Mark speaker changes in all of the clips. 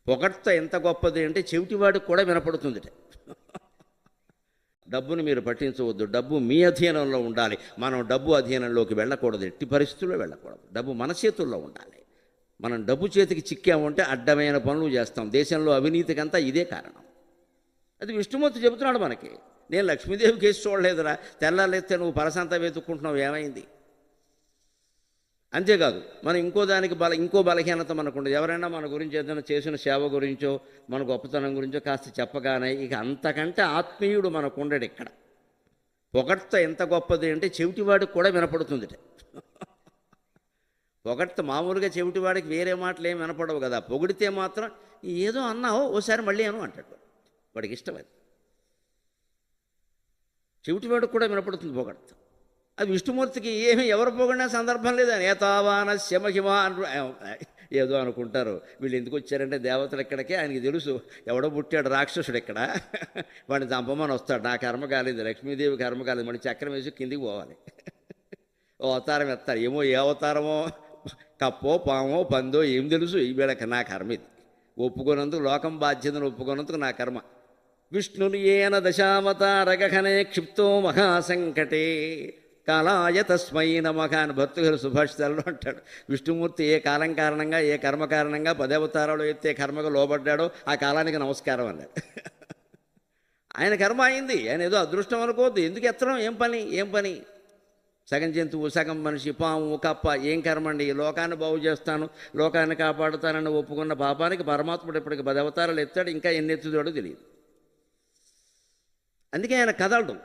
Speaker 1: పొగడ్త ఎంత గొప్పది అంటే చెవిటివాడికి కూడా వినపడుతుందిట. డబ్బును మీరు పట్టించవద్దు, డబ్బు మీ అధీనంలో ఉండాలి. మనం డబ్బు అధీనంలోకి వెళ్ళకూడదు, ఎట్టి పరిస్థితుల్లో వెళ్ళకూడదు. డబ్బు మన చేతుల్లో ఉండాలి. మనం డబ్బు చేతికి చిక్కామంటే అడ్డమైన పనులు చేస్తాం. దేశంలో అవినీతికంతా ఇదే కారణం. అది విష్ణుమూర్తి చెబుతున్నాడు మనకి. నేను లక్ష్మీదేవి కేసు చూడలేదురా, తెల్లాలేస్తే నువ్వు పరసంతా వెతుక్కుంటున్నావు, ఏమైంది? అంతేకాదు, మనం ఇంకో బలహీనత మనకుండదు. ఎవరైనా మన గురించి ఏదైనా చేసిన సేవ గురించో మన గొప్పతనం గురించో కాస్త చెప్పగానే ఇక అంతకంటే ఆత్మీయుడు మనకుండడు ఇక్కడ. పొగడ్త ఎంత గొప్పది అంటే చెవిటివాడికి కూడా వినపడుతుందిట. పొగడ్త మామూలుగా చెవిటివాడికి వేరే మాటలు ఏమి వినపడవు కదా. పొగిడితే మాత్రం ఏదో అన్నావు ఓసారి మళ్ళీ అను అంటాడు. వాడికి ఇష్టం అది. చెవిటివాడికి కూడా వినపడుతుంది పొగడ్త. అది విష్ణుమూర్తికి ఎవరు పొగిడినా సందర్భం లేదని ఏతావాన శమహిమా ఏదో అనుకుంటారు. వీళ్ళు ఎందుకు వచ్చారంటే దేవతలు ఇక్కడికి, ఆయనకి తెలుసు ఎవడో పుట్టాడు రాక్షసుడు ఇక్కడ, వాడిని చంపమని వస్తాడు. నా కర్మ కాలేదు, లక్ష్మీదేవి కర్మ కాలేదు, మళ్ళీ చక్రం వేసి కిందికి పోవాలి. ఓ అవతారం ఎత్తారు, ఏమో ఏ అవతారమో, కప్పో పామో పందో ఏం తెలుసు. ఈ వీళ్ళకి నా కర్మ ఇది. ఒప్పుకున్నందుకు లోకం బాధ్యతను ఒప్పుకున్నందుకు నా కర్మ. విష్ణుని ఏన దశావతారగఖనే క్షిప్తో మహాసంకటే కాలాయ తస్మై నమః అని భర్తృహరి సుభాషితాల్లో అంటాడు. విష్ణుమూర్తి ఏ కాలం కారణంగా ఏ కర్మ కారణంగా 10 అవతారాలు ఎత్తే కర్మగా లోబడ్డాడో ఆ కాలానికి నమస్కారం అన్నాడు. ఆయన కర్మ అయింది, ఆయన ఏదో అదృష్టం అనుకోవద్దు. ఎందుకు ఎత్తడం? ఏం పని? సగం జంతువు సగం మనిషి, పాము కప్ప, ఏం కర్మ అండి? లోకాన్ని బాగు చేస్తాను, లోకాన్ని కాపాడుతానని ఒప్పుకున్న పాపానికి పరమాత్ముడు ఇప్పటికి 10 అవతారాలు ఎత్తాడు, ఇంకా ఎన్ని ఎత్తుతాడో తెలియదు. అందుకే ఆయన కదలడు.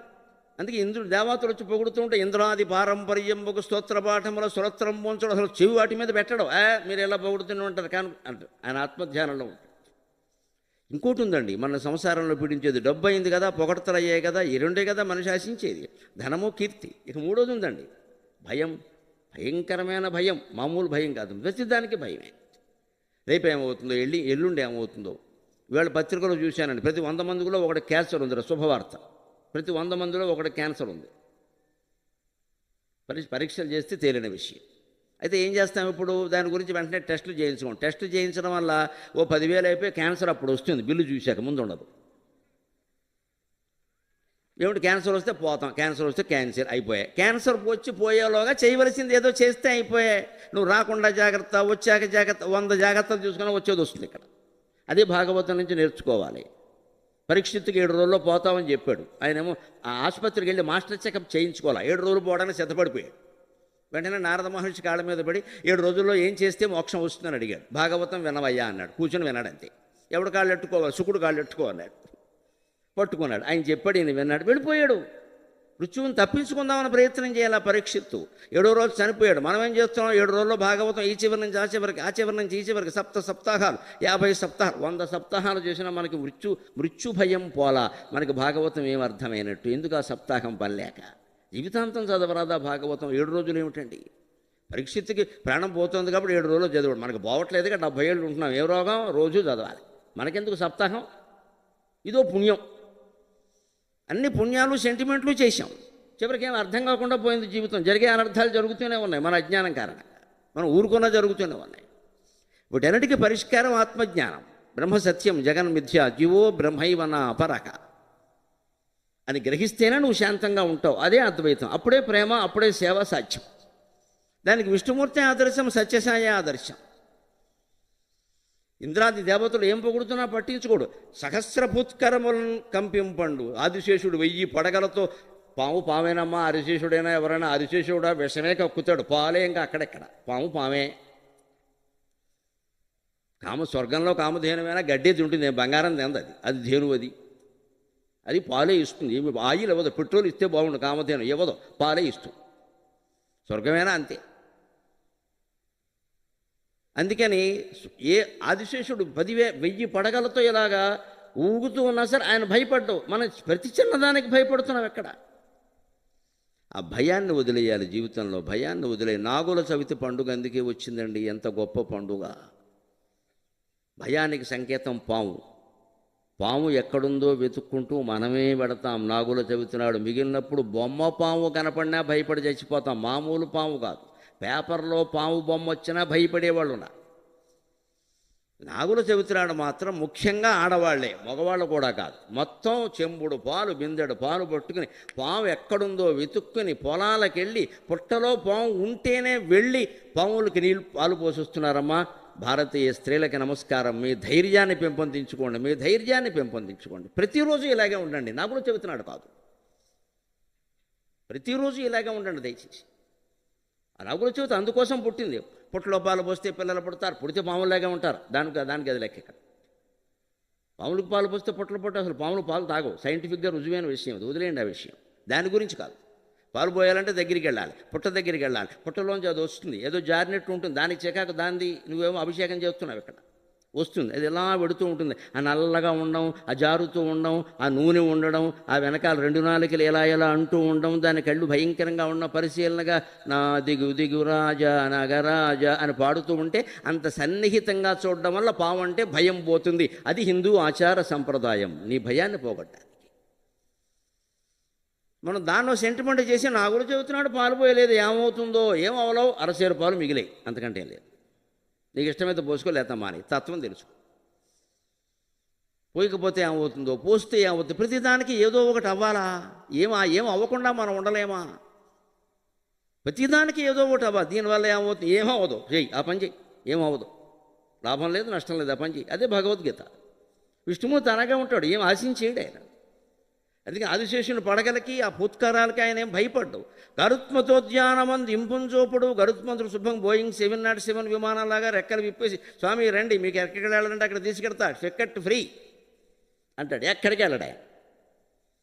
Speaker 1: అందుకే ఇంద్రుడు దేవతలు వచ్చి పొగుడుతుంటే ఇంద్రాది పారంపర్యంబకు స్తోత్ర పాఠముల సురత్రం పోంచడం అసలు చెవి వాటి మీద పెట్టడం. మీరు ఎలా పొగుడుతూనే ఉంటారు కానీ అంటారు. ఆయన ఆత్మధ్యానంలో ఉంటాడు. ఇంకోటి ఉందండి, మన సంసారంలో పీడించేది. డబ్బు అయింది కదా, పొగడతలు అయ్యాయి కదా, ఈ రెండే కదా మనిషి ఆశించేది, ధనము కీర్తి. ఇక మూడోది ఉందండి, భయం. భయంకరమైన భయం, మామూలు భయం కాదు, ప్రతిదానికి భయమే. రేపు ఏమవుతుందో, ఎల్లుండి ఏమవుతుందో. ఇవాళ పత్రికలో చూశానండి, ప్రతి 100 మందిలో ఒకటి క్యాన్సర్ ఉంది. శుభవార్త. ప్రతి 100 మందిలో ఒకటి క్యాన్సర్ ఉంది. పరీక్షలు చేస్తే తేలిన విషయం. అయితే ఏం చేస్తాం ఇప్పుడు? దాని గురించి వెంటనే టెస్టులు చేయించుకోండి. టెస్టులు చేయించడం వల్ల ఓ 10,000 అయిపోయి క్యాన్సర్ అప్పుడు వస్తుంది, బిల్లు చూశాక, ముందు ఉండదు. ఏమిటి? క్యాన్సర్ వస్తే పోతాం, క్యాన్సర్ వస్తే క్యాన్సర్ అయిపోయాయి. క్యాన్సర్ వచ్చి పోయేలోగా చేయవలసింది ఏదో చేస్తే అయిపోయాయి. నువ్వు రాకుండా జాగ్రత్త, వచ్చాక జాగ్రత్త, 100 జాగ్రత్తలు చూసుకుని వచ్చేది వస్తుంది ఇక్కడ. అదే భాగవతం నుంచి నేర్చుకోవాలి. పరీక్షిత్తుకి 7 రోజుల్లో పోతామని చెప్పాడు. ఆయనేమో ఆ ఆసుపత్రికి వెళ్ళి మాస్టర్ చెకప్ చేయించుకోవాలి. 7 రోజులు పోవడానికి సిద్ధపడిపోయాడు. వెంటనే నారద మహర్షి కాళ్ళ మీద పడి 7 రోజుల్లో ఏం చేస్తే మోక్షం వస్తుందని అడిగాడు. భాగవతం వినవయ్యా అన్నాడు. కూర్చొని విన్నాడంతే. ఎవడు కాళ్ళు ఎట్టుకోవాలి? శుకుడు కాళ్ళు ఎట్టుకోవాలన్నాడు. పట్టుకున్నాడు. ఆయన చెప్పాడు, ఈయన విన్నాడు, వెళ్ళిపోయాడు. మృత్యువుని తప్పించుకుందామని ప్రయత్నం చేయాలి. పరీక్షిత్తు 7వ రోజు చనిపోయాడు. మనం ఏం చేస్తున్నాం? 7 రోజుల్లో భాగవతం ఈ చివరి నుంచి ఆ చివరికి, ఆ చివరి నుంచి ఈ చివరికి, 7 సప్తాహాలు, 50 సప్తాహాలు, 100 సప్తాహాలు చేసినా మనకి మృత్యు భయం పోలా. మనకి భాగవతం ఏం అర్థమైనట్టు? ఎందుకు ఆ సప్తాహం పనిలేక? జీవితాంతం చదవరాదా భాగవతం? 7 రోజులు ఏమిటండి? పరీక్షిత్తుకి ప్రాణం పోతుంది కాబట్టి 7 రోజులు చదవడు. మనకు పోవట్లేదుగా, 70 ఏళ్ళు ఉంటున్నాం, ఏ రోగం? రోజు చదవాలి. మనకెందుకు సప్తాహం? ఇదో పుణ్యం. అన్ని పుణ్యాలు సెంటిమెంట్లు చేశాం, చివరికి ఏం అర్థం కాకుండా పోయింది జీవితం. జరిగే అనర్థాలు జరుగుతూనే ఉన్నాయి మన అజ్ఞానం కారణంగా. మనం ఊరుకున్నా జరుగుతూనే ఉన్నాయి. వీటన్నిటికీ పరిష్కారం ఆత్మజ్ఞానం. బ్రహ్మ సత్యం జగన్మిథ్య జీవో బ్రహ్మైవన అపరక అని గ్రహిస్తేనే నువ్వు శాంతంగా ఉంటావు. అదే అద్వైతం. అప్పుడే ప్రేమ, అప్పుడే సేవ సాధ్యం. దానికి విష్ణుమూర్తి ఆదర్శం, సత్యసాయి ఆదర్శం. ఇంద్రాది దేవతలు ఏం పొగుడుతున్నా పట్టించుకోడు. సహస్రభూత్కరములను కంపింపండు ఆదిశేషుడు 1000 పడగలతో. పాము పామేనమ్మా, ఆదిశేషుడైనా ఎవరైనా ఆదిశేషుడా విషమే కక్కుతాడు. పాలే ఇంకా అక్కడెక్కడ, పాము పామే. స్వర్గంలో కామధేనువైనా గడ్డేది ఉంటుంది, బంగారం తింది. అది ధేను, అది పాలే ఇస్తుంది. ఏమి ఆయిల్ ఇవ్వదు. పెట్రోల్ ఇస్తే బాగుండు, కామధేను ఇవ్వదు, పాలే ఇస్తుంది. స్వర్గమైనా అంతే. అందుకని ఏ ఆదిశేషుడు 1000 పడగలతో ఇలాగా ఊగుతూ ఉన్నా సరే ఆయన భయపడ్డావు. మనం ప్రతి చిన్నదానికి భయపడుతున్నాం. ఎక్కడ ఆ భయాన్ని వదిలేయాలి జీవితంలో. భయాన్ని వదిలే. నాగుల చవితి పండుగ అందుకే వచ్చిందండి. ఎంత గొప్ప పండుగ! భయానికి సంకేతం పాము. పాము ఎక్కడుందో వెతుక్కుంటూ మనమే పెడతాం నాగుల చవితి నాడు. మిగిలినప్పుడు బొమ్మ పాము కనపడినా భయపడి చచ్చిపోతాం. మామూలు పాము కాదు, పేపర్లో పాము బొమ్మ వచ్చినా భయపడేవాళ్ళు ఉన్నారు. నాగుల చవితి నాడు మాత్రం ముఖ్యంగా ఆడవాళ్లే, మగవాళ్ళు కూడా కాదు, మొత్తం చెంబుడు పాలు బిందెడు పాలు పట్టుకుని పాము ఎక్కడుందో వెతుక్కుని పొలాలకెళ్ళి పుట్టలో పాము ఉంటేనే వెళ్ళి పాములకి నీళ్ళు పాలు పోషిస్తున్నారమ్మా. భారతీయ స్త్రీలకి నమస్కారం. మీ ధైర్యాన్ని పెంపొందించుకోండి, మీ ధైర్యాన్ని పెంపొందించుకోండి. ప్రతిరోజు ఇలాగే ఉండండి, నాగుల చవితి నాడు కాదు, ప్రతిరోజు ఇలాగే ఉండండి దయచేసి. ఆ నాగుల చవితి అందుకోసం పుట్టింది. పుట్టలో పాలు పోస్తే పిల్లలు పుడతారు, పుడితే పాములాగే ఉంటారు. దానికి అది లెక్క. ఇక్కడ పాములకు పాలు పోస్తే పుట్టలు పుట్ట, అసలు పాములు పాలు తాగవు. సైంటిఫిక్గా రుజువైన విషయం అది, వదిలేయండి ఆ విషయం. దాని గురించి కాదు. పాలు పోయాలంటే దగ్గరికి వెళ్ళాలి, పుట్ట దగ్గరికి వెళ్ళాలి. పుట్టలోంచి అది వస్తుంది, ఏదో జారినట్టు ఉంటుంది, దానికి చెకాక దాన్ని నువ్వేమో అభిషేకం చేస్తున్నావు. ఇక్కడ వస్తుంది, అది ఎలా పెడుతూ ఉంటుంది. ఆ నల్లగా ఉండడం, ఆ జారుతూ ఉండడం, ఆ నూనె ఉండడం, ఆ వెనకాల 2 నాలుకలు ఎలా అంటూ ఉండడం, దాని కళ్ళు భయంకరంగా ఉన్న పరిశీలనగా నా దిగు దిగు రాజా నగరాజా అని పాడుతూ ఉంటే అంత సన్నిహితంగా చూడడం వల్ల పాము అంటే భయం పోతుంది. అది హిందూ ఆచార సంప్రదాయం. నీ భయాన్ని పోగొట్టాలి. మనం దాన్నో సెంటిమెంట్ చేసి నాగుల చదువుతున్నాడు పాలు పోయలేదు, ఏమవుతుందో ఏమవలవు, అరసేరు పాలు మిగిలాయి, అంతకంటే ఏం లేదు. నీకు ఇష్టమైతే పోసుకోలేత మాని, తత్వం తెలుసుకో. పోయకపోతే ఏమవుతుందో, పోస్తే ఏమవుతుంది, ప్రతిదానికి ఏదో ఒకటి అవ్వాలా? ఏం అవ్వకుండా మనం ఉండలేమా? ప్రతిదానికి ఏదో ఒకటి అవ్వాలి. దీనివల్ల ఏమవుతుంది, ఏమవ్వదు, చెయ్యి ఆ పని చెయ్యి, ఏమవ్వదు, లాభం లేదు నష్టం లేదు, ఆ పని చెయ్యి. అదే భగవద్గీత. విష్ణుమూర్తి అనగా ఉంటాడు, ఏం ఆశించేయడు ఆయన. అందుకే ఆదిశేషుని పడగలకి ఆ పుత్కరాలకి ఆయన ఏం భయపడ్డావు. గరుత్మతోద్యానమంది ఇంపుంచోపుడు, గరుత్మంతుడు శుభ్రం బోయింగ్ 707 విమానాలాగా రెక్కలు విప్పేసి, స్వామి రండి మీకు ఎక్కడికి వెళ్ళాలంటే అక్కడ తీసుకెళ్తా, టికెట్ ఫ్రీ అంటాడు. ఎక్కడికి వెళ్ళడా?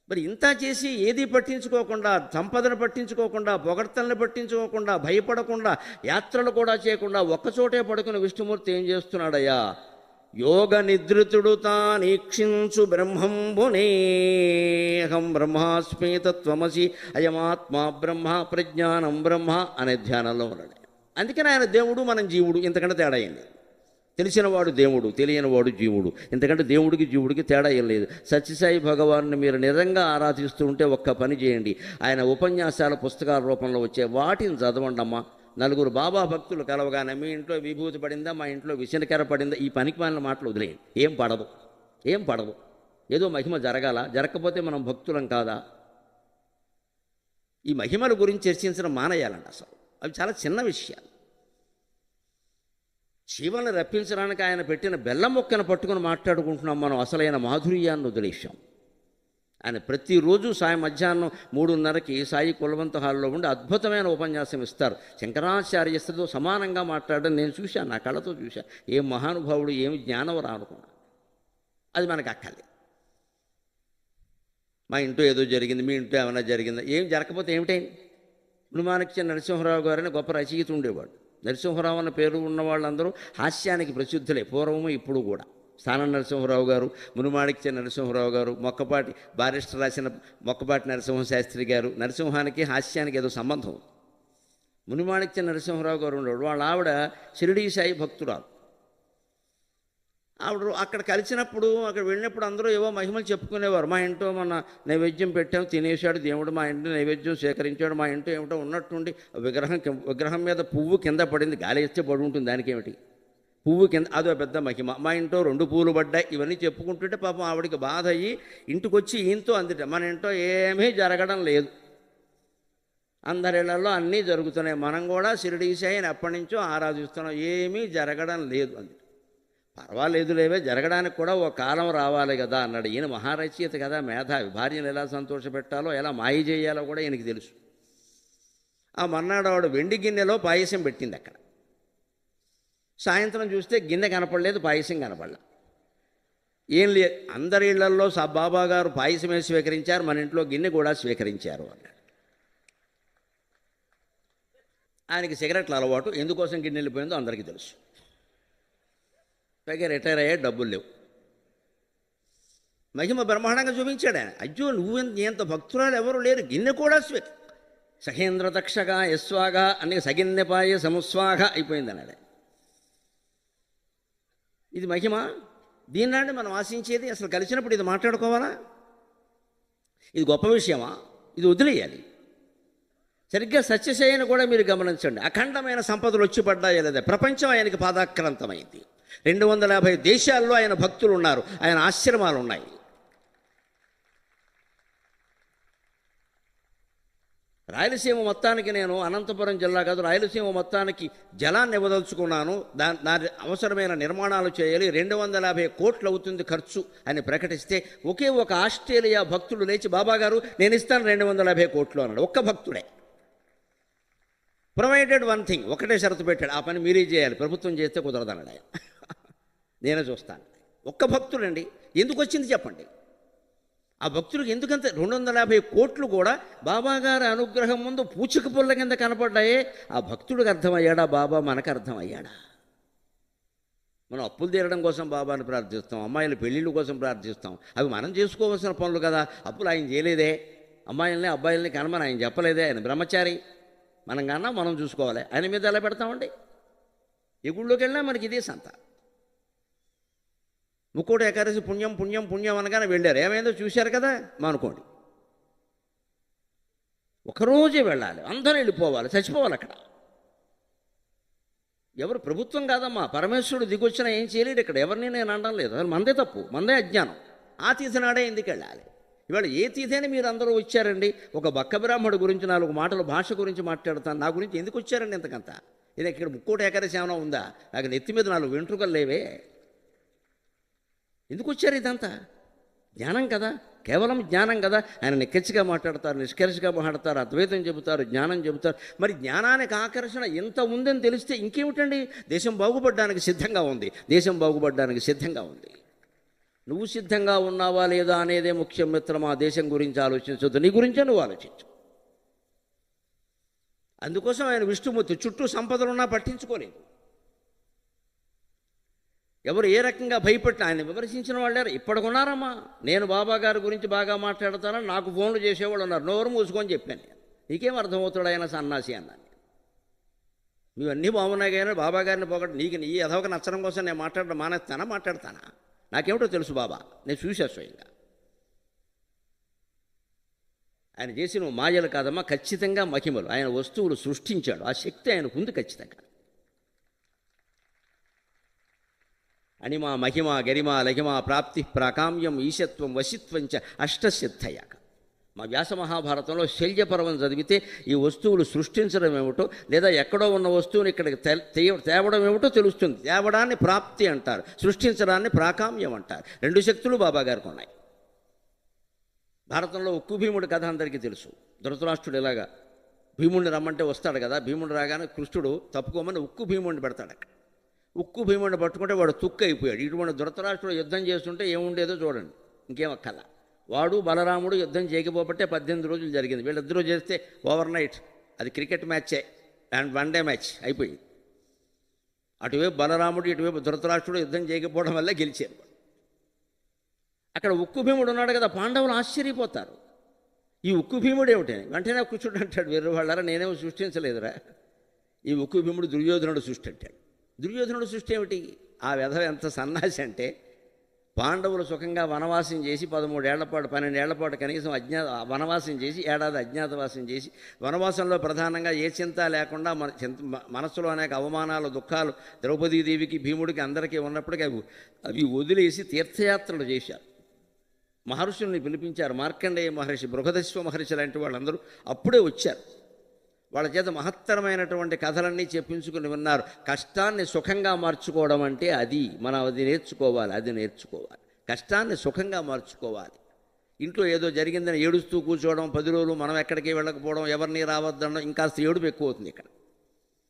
Speaker 1: మరి ఇంత చేసి ఏది పట్టించుకోకుండా, సంపదను పట్టించుకోకుండా, పొగడ్తలను పట్టించుకోకుండా, భయపడకుండా, యాత్రలు కూడా చేయకుండా ఒక్కచోటే పడుకుని విష్ణుమూర్తి ఏం చేస్తున్నాడయ్యా? యోగ నిద్రితుడు తానీక్షించు బ్రహ్మంబునేహం బ్రహ్మాస్మి తత్వమసి అయమాత్మా బ్రహ్మ ప్రజ్ఞానం బ్రహ్మ అనే ధ్యానంలో ఉన్నాడు. అందుకని ఆయన దేవుడు, మనం జీవుడు, ఇంతకంటే తేడా ఏం లేదు. తెలిసినవాడు దేవుడు, తెలియనివాడు జీవుడు, ఇంతకంటే దేవుడికి జీవుడికి తేడా ఏం లేదు. సత్యసాయి భగవాన్ని మీరు నిజంగా ఆరాధిస్తూ ఉంటే ఒక్క పని చేయండి, ఆయన ఉపన్యాసాల పుస్తకాల రూపంలో వచ్చే వాటిని చదవండి అమ్మా. 4 బాబా భక్తులు కలవగానే మీ ఇంట్లో విభూతి పడిందా, మా ఇంట్లో విసనకెర పడిందా, ఈ పనికి మాలిన మాటలు వదిలేయండి. ఏం పడదు. ఏదో మహిమ జరగాల, జరగకపోతే మనం భక్తులం కాదా? ఈ మహిమల గురించి చర్చించడం మానేయాలండి. అసలు అవి చాలా చిన్న విషయాలు. శివను రప్పించడానికి ఆయన పెట్టిన బెల్లం మొక్కను పట్టుకుని మాట్లాడుకుంటున్నాం మనం. అసలైన మాధుర్యాన్ని వదిలేశాం. ఆయన ప్రతిరోజు సాయం మధ్యాహ్నం 3:30కి సాయి కులవంత హాల్లో ఉండి అద్భుతమైన ఉపన్యాసం ఇస్తారు. శంకరాచార్యతో సమానంగా మాట్లాడడం నేను చూశాను, నా కళ్ళతో చూశాను. ఏం మహానుభావుడు, ఏమి జ్ఞానవరా అనుకున్నా. అది మనకు అక్కర్లేదు. మా ఇంట్లో ఏదో జరిగింది, మీ ఇంట్లో ఏమైనా జరిగిందా? ఏం జరగకపోతే ఏమిటైంది? మునిమాణిక్య నరసింహరావు గారని గొప్ప రచయిత ఉండేవాడు. నరసింహరావు అన్న పేరు ఉన్న వాళ్ళందరూ హాస్యానికి ప్రసిద్ధులే, పూర్వము ఇప్పుడు కూడా. స్థానం నరసింహరావు గారు, మునిమాణిక్య నరసింహరావు గారు, మొక్కపాటి బారిస్టర్ రాసిన మొక్కపాటి నరసింహశాస్త్రి గారు. నరసింహానికి హాస్యానికి ఏదో సంబంధం. మునిమాణిక్య నరసింహరావు గారు ఉండేవాడు. వాళ్ళ ఆవిడ షిరిడీ సాయి భక్తురాలు. ఆవిడ అక్కడ కలిసినప్పుడు, అక్కడ వెళ్ళినప్పుడు అందరూ ఏవో మహిమలు చెప్పుకునేవారు. మా ఇంట్లో మన నైవేద్యం పెట్టాం, తినేశాడు దేవుడు, మా ఇంట్లో నైవేద్యం సేకరించాడు, మా ఇంట్లో ఏమిటో ఉన్నట్టుండి విగ్రహం మీద పువ్వు కింద పడింది, గాలి ఇస్తే పడి ఉంటుంది, దానికి ఏమిటి, పువ్వు కింద, అదో పెద్ద మహిమ. మా ఇంట్లో 2 పూలు పడ్డాయి, ఇవన్నీ చెప్పుకుంటుంటే పాపం ఆవిడికి బాధ అయ్యి ఇంటికి వచ్చి ఈయంతో అందుట, మన ఇంట్లో ఏమీ జరగడం లేదు, అందరిళ్లలో అన్నీ జరుగుతున్నాయి, మనం కూడా షిరిడీ సాయిని ఎప్పటి నుంచో ఆరాధిస్తున్నాం, ఏమీ జరగడం లేదు అంది. పర్వాలేదు లేవే, జరగడానికి కూడా ఓ కాలం రావాలి కదా అన్నాడు. ఈయన మహారచయిత కదా, మేధావి. భార్యను ఎలా సంతోషపెట్టాలో, ఎలా మాయ చేయాలో కూడా ఈయనకి తెలుసు. ఆ మర్నాడు ఆవిడ వెండి గిన్నెలో పాయసం పెట్టింది. అక్కడ సాయంత్రం చూస్తే గిన్నె కనపడలేదు, పాయసం కనపడలే. ఏం లేదు, అందరి ఇళ్లల్లో బాబా గారు పాయసమే స్వీకరించారు, మన ఇంట్లో గిన్నె కూడా స్వీకరించారు అన్నాడు. ఆయనకి సిగరెట్ల అలవాటు, ఎందుకోసం గిన్నె వెళ్ళిపోయిందో అందరికీ తెలుసు. పైగా రిటైర్ అయ్యే, డబ్బులు లేవు. మహిమ బ్రహ్మాండంగా చూపించాడు ఆయన. అయ్యో నువ్వు ఎంత భక్తురాలు ఎవరు లేరు, గిన్నె కూడా సహేంద్ర తక్షగా యస్వాగా అన్ని సగిన్నెపాయ సముస్వాగ అయిపోయింది అన్నాడు. ఇది మహిమ. దీన్నాండి మనం ఆశించేది. అసలు కలిసినప్పుడు ఇది మాట్లాడుకోవాలా? ఇది గొప్ప విషయమా? ఇది వదిలేయాలి. సరిగ్గా సత్యశయని కూడా మీరు గమనించండి. అఖండమైన సంపదలు వచ్చి పడ్డాయో లేదా, ప్రపంచం ఆయనకి పాదాక్రాంతమైంది. 250 దేశాల్లో ఆయన భక్తులు ఉన్నారు, ఆయన ఆశ్రమాలు ఉన్నాయి. రాయలసీమ మొత్తానికి నేను అనంతపురం జిల్లా కాదు, రాయలసీమ మొత్తానికి జలాన్ని ఇవ్వదలుచుకున్నాను, దాని అవసరమైన నిర్మాణాలు చేయాలి, 250 కోట్లు అవుతుంది ఖర్చు అని ప్రకటిస్తే ఒకే ఒక ఆస్ట్రేలియా భక్తుడు లేచి బాబాగారు నేను ఇస్తాను 250 కోట్లు అన్నాడు. ఒక్క భక్తుడే. ప్రొవైడెడ్ వన్ థింగ్, ఒకటే షరతు పెట్టాడు, ఆ పని మీరే చేయాలి, ప్రభుత్వం చేస్తే కుదరదన్నాడు ఆయన. నేనే చూస్తాను. ఒక్క భక్తుడండి. ఎందుకు వచ్చింది చెప్పండి? ఆ భక్తుడికి ఎందుకంత 250 కోట్లు కూడా బాబాగారి అనుగ్రహం ముందు పూచిక పుల్ల కింద కనపడ్డాయే. ఆ భక్తుడికి అర్థమయ్యాడా బాబా? మనకు అర్థమయ్యాడా? మనం అప్పులు తీరడం కోసం బాబాని ప్రార్థిస్తాం, అమ్మాయిల పెళ్ళిళ్ళ కోసం ప్రార్థిస్తాం, అవి మనం చేసుకోవాల్సిన పనులు కదా. అప్పులు ఆయన చేయలేదే, అమ్మాయిల్ని అబ్బాయిల్ని కనమని ఆయన చెప్పలేదే, ఆయన బ్రహ్మచారి. మనం కన్నా మనం చూసుకోవాలి, ఆయన మీద ఎలా పెడతామండి? ఏ గుళ్ళోకి వెళ్ళినా మనకి ఇదే సంత. ముక్కోటి ఏకాదశి పుణ్యం పుణ్యం పుణ్యం అనగానే వెళ్ళారు, ఏమైందో చూశారు కదా అనుకోండి. ఒకరోజే వెళ్ళాలి, అందరూ వెళ్ళిపోవాలి, చచ్చిపోవాలి అక్కడ. ఎవరు? ప్రభుత్వం కాదమ్మా, పరమేశ్వరుడు దిగొచ్చినా ఏం చేయలేడు ఇక్కడ. ఎవరిని నేను అనడం లేదు, అసలు మందే తప్పు, మందే అజ్ఞానం. ఆ తీసి నాడే ఎందుకు వెళ్ళాలి? ఇవాళ ఏ తీసేని మీరు అందరూ వచ్చారండి? ఒక బక్క బ్రాహ్మడు గురించి 4 మాటలు భాష గురించి మాట్లాడతాను, నా గురించి ఎందుకు వచ్చారండి ఇంతకంత? ఇది ఇక్కడ ముక్కోటి ఏకాదశి ఏమైనా ఉందా? నాకు నెత్తి మీద 4 వెంట్రుకలు లేవే, ఎందుకు వచ్చారు? ఇదంతా జ్ఞానం కదా, కేవలం జ్ఞానం కదా. ఆయన నిక్కచ్చిగా మాట్లాడతారు, నిష్కర్షగా మాట్లాడతారు, అద్వైతం చెబుతారు, జ్ఞానం చెబుతారు. మరి జ్ఞానానికి ఆకర్షణ ఎంత ఉందని తెలిస్తే ఇంకేమిటండి? దేశం బాగుపడడానికి సిద్ధంగా ఉంది, దేశం బాగుపడడానికి సిద్ధంగా ఉంది. నువ్వు సిద్ధంగా ఉన్నావా లేదా అనేదే ముఖ్యం మిత్రమా. దేశం గురించి ఆలోచించొద్దు, నీ గురించే నువ్వు ఆలోచించు. అందుకోసం ఆయన విష్ణుమూర్తి చుట్టూ సంపదలున్నా పట్టించుకోలేదు. ఎవరు ఏ రకంగా భయపెట్టి ఆయన విమర్శించిన వాళ్ళు ఇప్పటికున్నారమ్మా. నేను బాబా గారి గురించి బాగా మాట్లాడతానని నాకు ఫోన్లు చేసేవాళ్ళు ఉన్నారు. నోరు మూసుకొని చెప్పాను నేను. నీకేం అర్థమవుతాడు ఆయన సన్నాసి అన్నాను. ఇవన్నీ బాగున్నాయి కానీ బాబా గారిని పోగొట్టు నీకు నీ ఎదవక నచ్చడం కోసం నేను మాట్లాడడం మాట్లాడతానా? నాకేమిటో తెలుసు బాబా, నేను చూసా స్వయంగా. ఆయన చేసిన మాయలు కాదమ్మా, ఖచ్చితంగా మహిమలు. ఆయన వస్తువులు సృష్టించాడు, ఆ శక్తి ఆయనకు ఉంది ఖచ్చితంగా. అణిమా మహిమ గరిమ లఘిమ ప్రాప్తి ప్రాకామ్యం ఈశత్వం వశిత్వంచ అష్టసిద్ధయాక. మా వ్యాస మహాభారతంలో శల్యపర్వం చదివితే ఈ వస్తువులు సృష్టించడం ఏమిటో, లేదా ఎక్కడో ఉన్న వస్తువుని ఇక్కడికి తేవడం ఏమిటో తెలుస్తుంది. తేవడాన్ని ప్రాప్తి అంటారు, సృష్టించడాన్ని ప్రాకామ్యం అంటారు. 2 శక్తులు బాబా గారికి ఉన్నాయి. భారతంలో ఉక్కు భీముడి కథ అందరికీ తెలుసు. ధృతరాష్ట్రుడు ఇలాగా భీముడిని రమ్మంటే వస్తాడు కదా, భీముడు రాగానే కృష్ణుడు తప్పుకోమని ఉక్కు భీముడిని పెడతాడు అక్కడ. ఉక్కు భీముడిని పట్టుకుంటే వాడు తుక్కు అయిపోయాడు. ఇటువంటి ధృతరాష్ట్రుడు యుద్ధం చేస్తుంటే ఏముండేదో చూడండి, ఇంకేం అక్కల. వాడు బలరాముడు యుద్ధం చేయకపోబట్టే 18 రోజులు జరిగింది. వీళ్ళిద్దరూ చేస్తే ఓవర్ నైట్ అది క్రికెట్ మ్యాచే, అండ్ 1 డే మ్యాచ్ అయిపోయింది. అటువైపు బలరాముడు, ఇటువైపు ధృతరాష్ట్రుడు యుద్ధం చేయకపోవడం వల్ల గెలిచారు. అక్కడ ఉక్కు భీముడు ఉన్నాడు కదా, పాండవులు ఆశ్చర్యపోతారు. ఈ ఉక్కు భీముడు ఏమిటి? వెంటనే కూర్చుంటూ అంటాడు, వేరే వాళ్ళారా నేనేమో సృష్టించలేదురా, ఈ ఉక్కు భీముడు దుర్యోధనుడు సృష్టి అంటాడు. దుర్యోధనుడు సృష్టి ఏమిటి? ఆ వ్యధ ఎంత సన్నాసి అంటే, పాండవులు సుఖంగా వనవాసం చేసి 13 ఏళ్ల పాటు 12 ఏళ్ల పాటు కనీసం వనవాసం చేసి, ఏడాది అజ్ఞాతవాసం చేసి, వనవాసంలో ప్రధానంగా ఏ చింత లేకుండా మనస్సులో అనేక అవమానాలు దుఃఖాలు ద్రౌపదీదేవికి భీముడికి అందరికీ ఉన్నప్పటికీ అవి వదిలేసి తీర్థయాత్రలు చేశారు. మహర్షుల్ని పిలిపించారు. మార్కండేయ మహర్షి, బృహదశ్వ మహర్షి లాంటి వాళ్ళందరూ అప్పుడే వచ్చారు. వాళ్ళ చేత మహత్తరమైనటువంటి కథలన్నీ చెప్పించుకుని విన్నారు. కష్టాన్ని సుఖంగా మార్చుకోవడం అంటే అది మనం నేర్చుకోవాలి. కష్టాన్ని సుఖంగా మార్చుకోవాలి. ఇంట్లో ఏదో జరిగిందని ఏడుస్తూ కూర్చోవడం, 10 రోజులు మనం ఎక్కడికి వెళ్ళకపోవడం, ఎవరిని రావద్దనడం, ఇంకాస్త ఏడుపు ఎక్కువ అవుతుంది. ఇక్కడ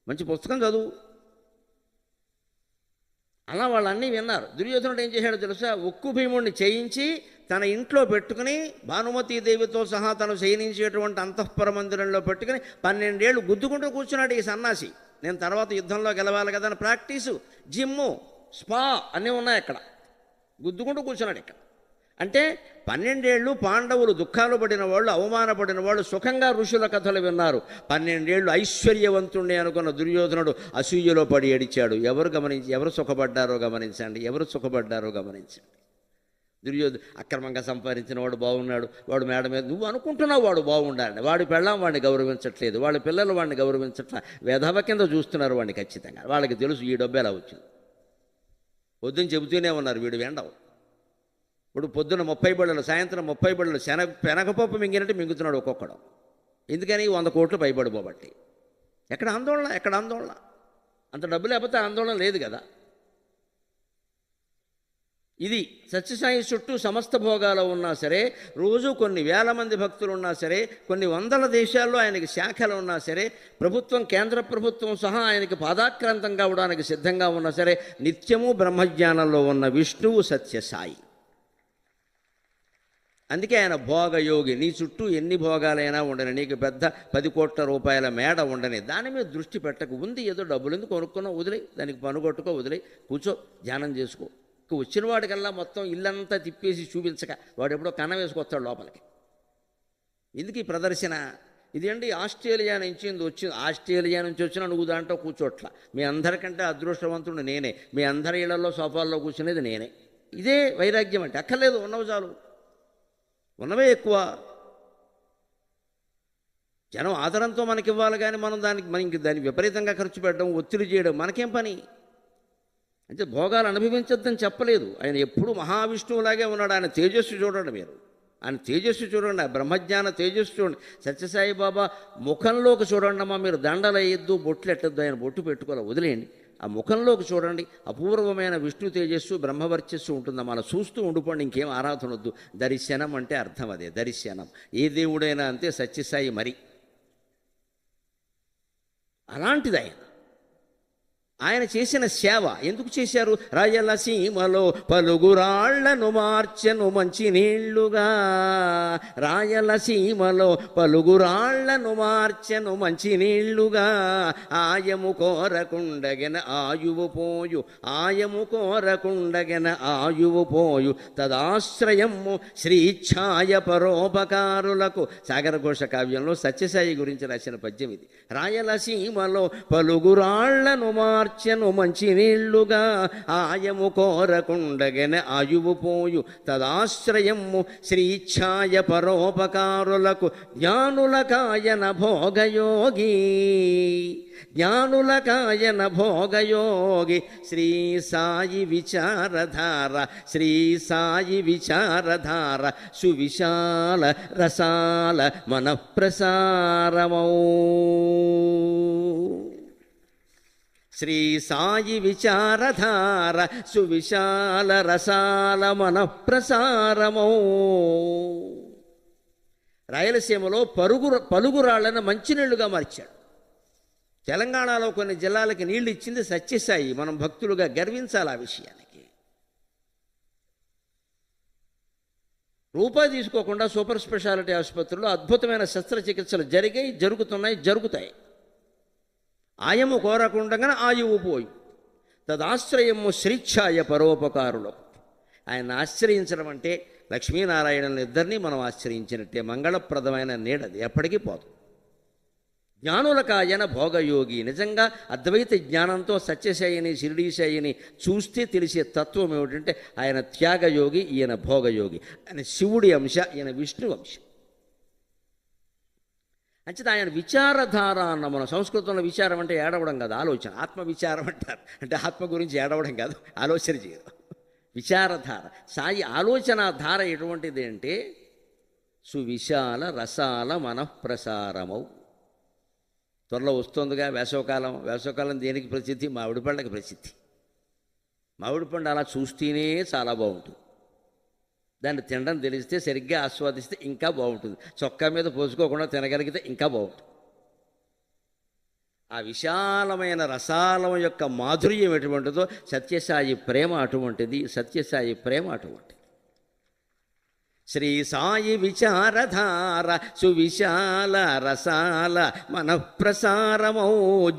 Speaker 1: మంచి పుస్తకం చదువు. అలా వాళ్ళన్నీ విన్నారు. దుర్యోధనుడు ఏం చేశాడో తెలుసా? ఉక్కు భీముడిని చేయించి తన ఇంట్లో పెట్టుకుని, భానుమతీదేవితో సహా తను శయనించేటువంటి అంతఃపుర మందిరంలో పెట్టుకుని 12 ఏళ్ళు గుద్దుకుంటూ కూర్చున్నాడు ఈ సన్నాసి. నేను తర్వాత యుద్ధంలో గెలవాలి కదా అని ప్రాక్టీసు, జిమ్ము, స్పా అన్నీ ఉన్నాయి అక్కడ. గుద్దుకుంటూ కూర్చున్నాడు ఇక్కడ. అంటే 12 ఏళ్ళు పాండవులు దుఃఖాలు పడిన వాళ్ళు, అవమానపడిన వాళ్ళు సుఖంగా ఋషుల కథలు విన్నారు. 12 ఏళ్ళు ఐశ్వర్యవంతుణ్ణి అనుకున్న దుర్యోధనుడు అసూయలో పడి ఏడిచాడు. ఎవరు సుఖపడ్డారో గమనించండి. అక్రమంగా సంపాదించిన వాడు బాగున్నాడు, వాడు మేడ మీద, నువ్వు అనుకుంటున్నావు వాడు బాగుండాలని. వాడి పెళ్ళాం వాడిని గౌరవించట్లేదు, వాళ్ళ పిల్లలు వాడిని గౌరవించట్లా, వేధవ కింద చూస్తున్నారు వాడిని. ఖచ్చితంగా వాళ్ళకి తెలుసు ఈ డబ్బు ఎలా వచ్చింది. పొద్దున్న చెబుతూనే ఉన్నారు వీడు వెండవు. ఇప్పుడు పొద్దున్న 30 బళ్ళలు, సాయంత్రం 30 బళ్ళలు పెనగపప్పు మింగినట్టు మింగుతున్నాడు ఒక్కొక్కడు. ఎందుకని 100 కోట్లు పైబడిపోబట్టి. ఎక్కడ ఆందోళన, ఎక్కడ ఆందోళన? అంత డబ్బు లేకపోతే ఆందోళన లేదు కదా. ఇది సత్యసాయి చుట్టూ సమస్త భోగాలు ఉన్నా సరే, రోజు కొన్ని వేల మంది భక్తులు ఉన్నా సరే, కొన్ని వందల దేశాల్లో ఆయనకి శాఖలు ఉన్నా సరే, ప్రభుత్వం, కేంద్ర ప్రభుత్వం సహా ఆయనకి పాదాక్రాంతం కావడానికి సిద్ధంగా ఉన్నా సరే, నిత్యము బ్రహ్మజ్ఞానంలో ఉన్న విష్ణువు సత్యసాయి. అందుకే ఆయన భోగయోగి. నీ చుట్టూ ఎన్ని భోగాలైనా ఉండని, నీకు పెద్ద 10 కోట్ల రూపాయల మేడ ఉండని, దాని మీద దృష్టి పెట్టకు. ఉంది ఏదో డబ్బులు ఎందుకు కొనుక్కున్నావు, వదిలే, దానికి పనుగొట్టుకో, వదిలే, కూర్చో, ధ్యానం చేసుకో. వచ్చిన వాడికల్లా మొత్తం ఇల్లంతా తిప్పేసి చూపించక వాడు ఎప్పుడో కన్న వేసుకొస్తాడు లోపలికి. ఎందుకు ఈ ప్రదర్శన? ఇదేంటి ఆస్ట్రేలియా నుంచి ఆస్ట్రేలియా నుంచి వచ్చినా నువ్వు దాంట్లో కూర్చోట్ల. మీ అందరికంటే అదృష్టవంతుడు నేనే. మీ అందరి ఇళ్లలో సోఫాల్లో కూర్చునేది నేనే. ఇదే వైరాగ్యం అంటే. అక్కర్లేదు, ఉన్నవి చాలు, ఉన్నవే ఎక్కువ. జనం ఆదరంతో మనకి ఇవ్వాలి, కానీ మనం దానికి విపరీతంగా ఖర్చు పెట్టడం, ఒత్తిడి చేయడం మనకేం పని? అంటే భోగాలు అనుభవించొద్దని చెప్పలేదు. ఆయన ఎప్పుడు మహావిష్ణువులాగే ఉన్నాడు. ఆయన తేజస్సు చూడండి మీరు, ఆయన తేజస్సు చూడండి, ఆ బ్రహ్మజ్ఞాన తేజస్సు చూడండి. సత్యసాయి బాబా ముఖంలోకి చూడండి అమ్మా. మీరు దండలు వేయద్దు, బొట్లు ఎట్టద్దు, ఆయన బొట్టు పెట్టుకోవాలి, వదిలేయండి. ఆ ముఖంలోకి చూడండి, అపూర్వమైన విష్ణు తేజస్సు, బ్రహ్మవర్చస్సు ఉంటుందమ్మా. అలా చూస్తూ ఉండిపోండి, ఇంకేం ఆరాధన వద్దు. దర్శనం అంటే అర్థం అదే, దర్శనం. ఏ దేవుడైనా అంతే, సత్యసాయి మరి అలాంటిది. ఆయన చేసిన సేవ ఎందుకు చేశారు? రాయలసీమలో పలుగురాళ్లను మార్చెను మంచినీళ్లుగా, రాయలసీమలో పలుగురాళ్లను మార్చెను మంచినీళ్లుగా, ఆయము కోరకుండగెన ఆయువు పోయు, ఆయము కోరకుండగెన ఆయువు పోయు, తదాశ్రయము శ్రీఛాయ పరోపకారులకు. సాగరఘోష కావ్యంలో సత్యసాయి గురించి రాసిన పద్యం ఇది. రాయలసీమలో పలుగురాళ్లను మార్చెను మంచినీళ్లుగా, ఆయము కోరకుండగెన ఆయువు పోయు, తదాశ్రయము శ్రీఛాయ పరోపకారులకు. జ్ఞానులకాయన భోగయోగి, జ్ఞానులకాయన భోగయోగి, శ్రీ సాయి విచారధార, శ్రీ సాయి విచారధార, సువిశాల రసాల మనఃప్రసారమౌ. శ్రీ సాయి విచారధార, సువిశాల రసాల మనఃప్రసారమౌ. రాయలసీమలో పలుగురాళ్లను మంచినీళ్లుగా మార్చాడు. తెలంగాణలో కొన్ని జిల్లాలకి నీళ్లు ఇచ్చింది సత్యసాయి. మనం భక్తులుగా గర్వించాలి ఆ విషయానికి. రూపాయి తీసుకోకుండా సూపర్ స్పెషాలిటీ ఆసుపత్రుల్లో అద్భుతమైన శస్త్రచికిత్సలు జరుగుతాయి. ఆయము కోరకుండగా ఆయువు పోయి, తదాశ్రయము శ్రీఛాయ పరోపకారులకు. ఆయన ఆశ్రయించడం అంటే లక్ష్మీనారాయణుల ఇద్దరినీ మనం ఆశ్రయించినట్టే. మంగళప్రదమైన నీడది, ఎప్పటికీ పోదు. జ్ఞానులకాయన భోగయోగి. నిజంగా అద్వైత జ్ఞానంతో సత్యసాయిని, షిరిడీసాయిని చూస్తే తెలిసే తత్వం ఏమిటంటే ఆయన త్యాగయోగి, ఈయన భోగయోగి. ఆయన శివుడి అంశ, ఈయన విష్ణు అంశ. అంచేత ఆయన విచారధార అన్న. మన సంస్కృతంలో విచారం అంటే ఏడవడం కాదు, ఆలోచన. ఆత్మ విచారం అంటారు, అంటే ఆత్మ గురించి ఏడవడం కాదు, ఆలోచన చేయడం. విచారధార. సాయి ఆలోచన ధార ఎటువంటిది అంటే సువిశాల రసాల మనఃప్రసారమౌ. త్వరలో వస్తుందిగా వేసవకాలం. వేసవకాలం దేనికి ప్రసిద్ధి? మామిడి పండుగ ప్రసిద్ధి. మామిడి పండు అలా చూస్తేనే చాలా బాగుంటుంది. దాన్ని తినడం తెలిస్తే, సరిగ్గా ఆస్వాదిస్తే ఇంకా బాగుంటుంది. చొక్కా మీద పోసుకోకుండా తినగలిగితే ఇంకా బాగుంటుంది. ఆ విశాలమైన రసాలం యొక్క మాధుర్యం ఎటువంటిదో సత్యసాయి ప్రేమ అటువంటిది. సత్యసాయి ప్రేమ అటువంటిది. శ్రీ సాయి విచారధార, సువిశాల రసాల మనఃప్రసారమౌ.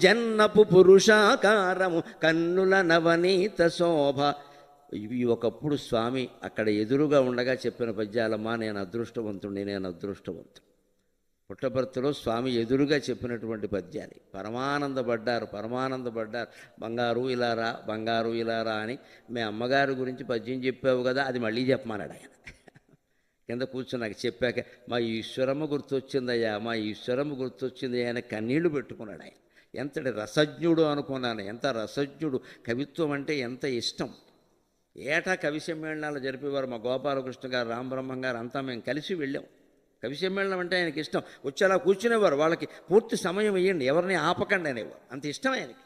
Speaker 1: జన్నపు పురుషాకారము, కన్నుల నవనీత శోభ. ఇవి ఒకప్పుడు స్వామి అక్కడ ఎదురుగా ఉండగా చెప్పిన పద్యాలమ్మా. నేను అదృష్టవంతుడు. పుట్టపర్తిలో స్వామి ఎదురుగా చెప్పినటువంటి పద్యాలు. పరమానందపడ్డారు. బంగారు ఇలారా అని. మీ అమ్మగారి గురించి పద్యం చెప్పావు కదా, అది మళ్ళీ చెప్పమన్నాడు ఆయన. కింద కూర్చొని నాకు చెప్పాక మా ఈశ్వరమ్మ గుర్తొచ్చింది ఆయన కన్నీళ్లు పెట్టుకున్నాడు ఆయన. ఎంతటి రసజ్ఞుడు అనుకున్నాను. ఎంత రసజ్ఞుడు. కవిత్వం అంటే ఎంత ఇష్టం. ఏటా కవి సమ్మేళనాలు జరిపేవారు. మా గోపాలకృష్ణ గారు, రామబ్రహ్మం గారు అంతా మేము కలిసి వెళ్ళాం. కవి సమ్మేళనం అంటే ఆయనకి ఇష్టం. వచ్చి అలా కూర్చునేవారు. వాళ్ళకి పూర్తి సమయం ఇవ్వండి, ఎవరిని ఆపకండి అనేవారు. అంత ఇష్టం ఆయనకి.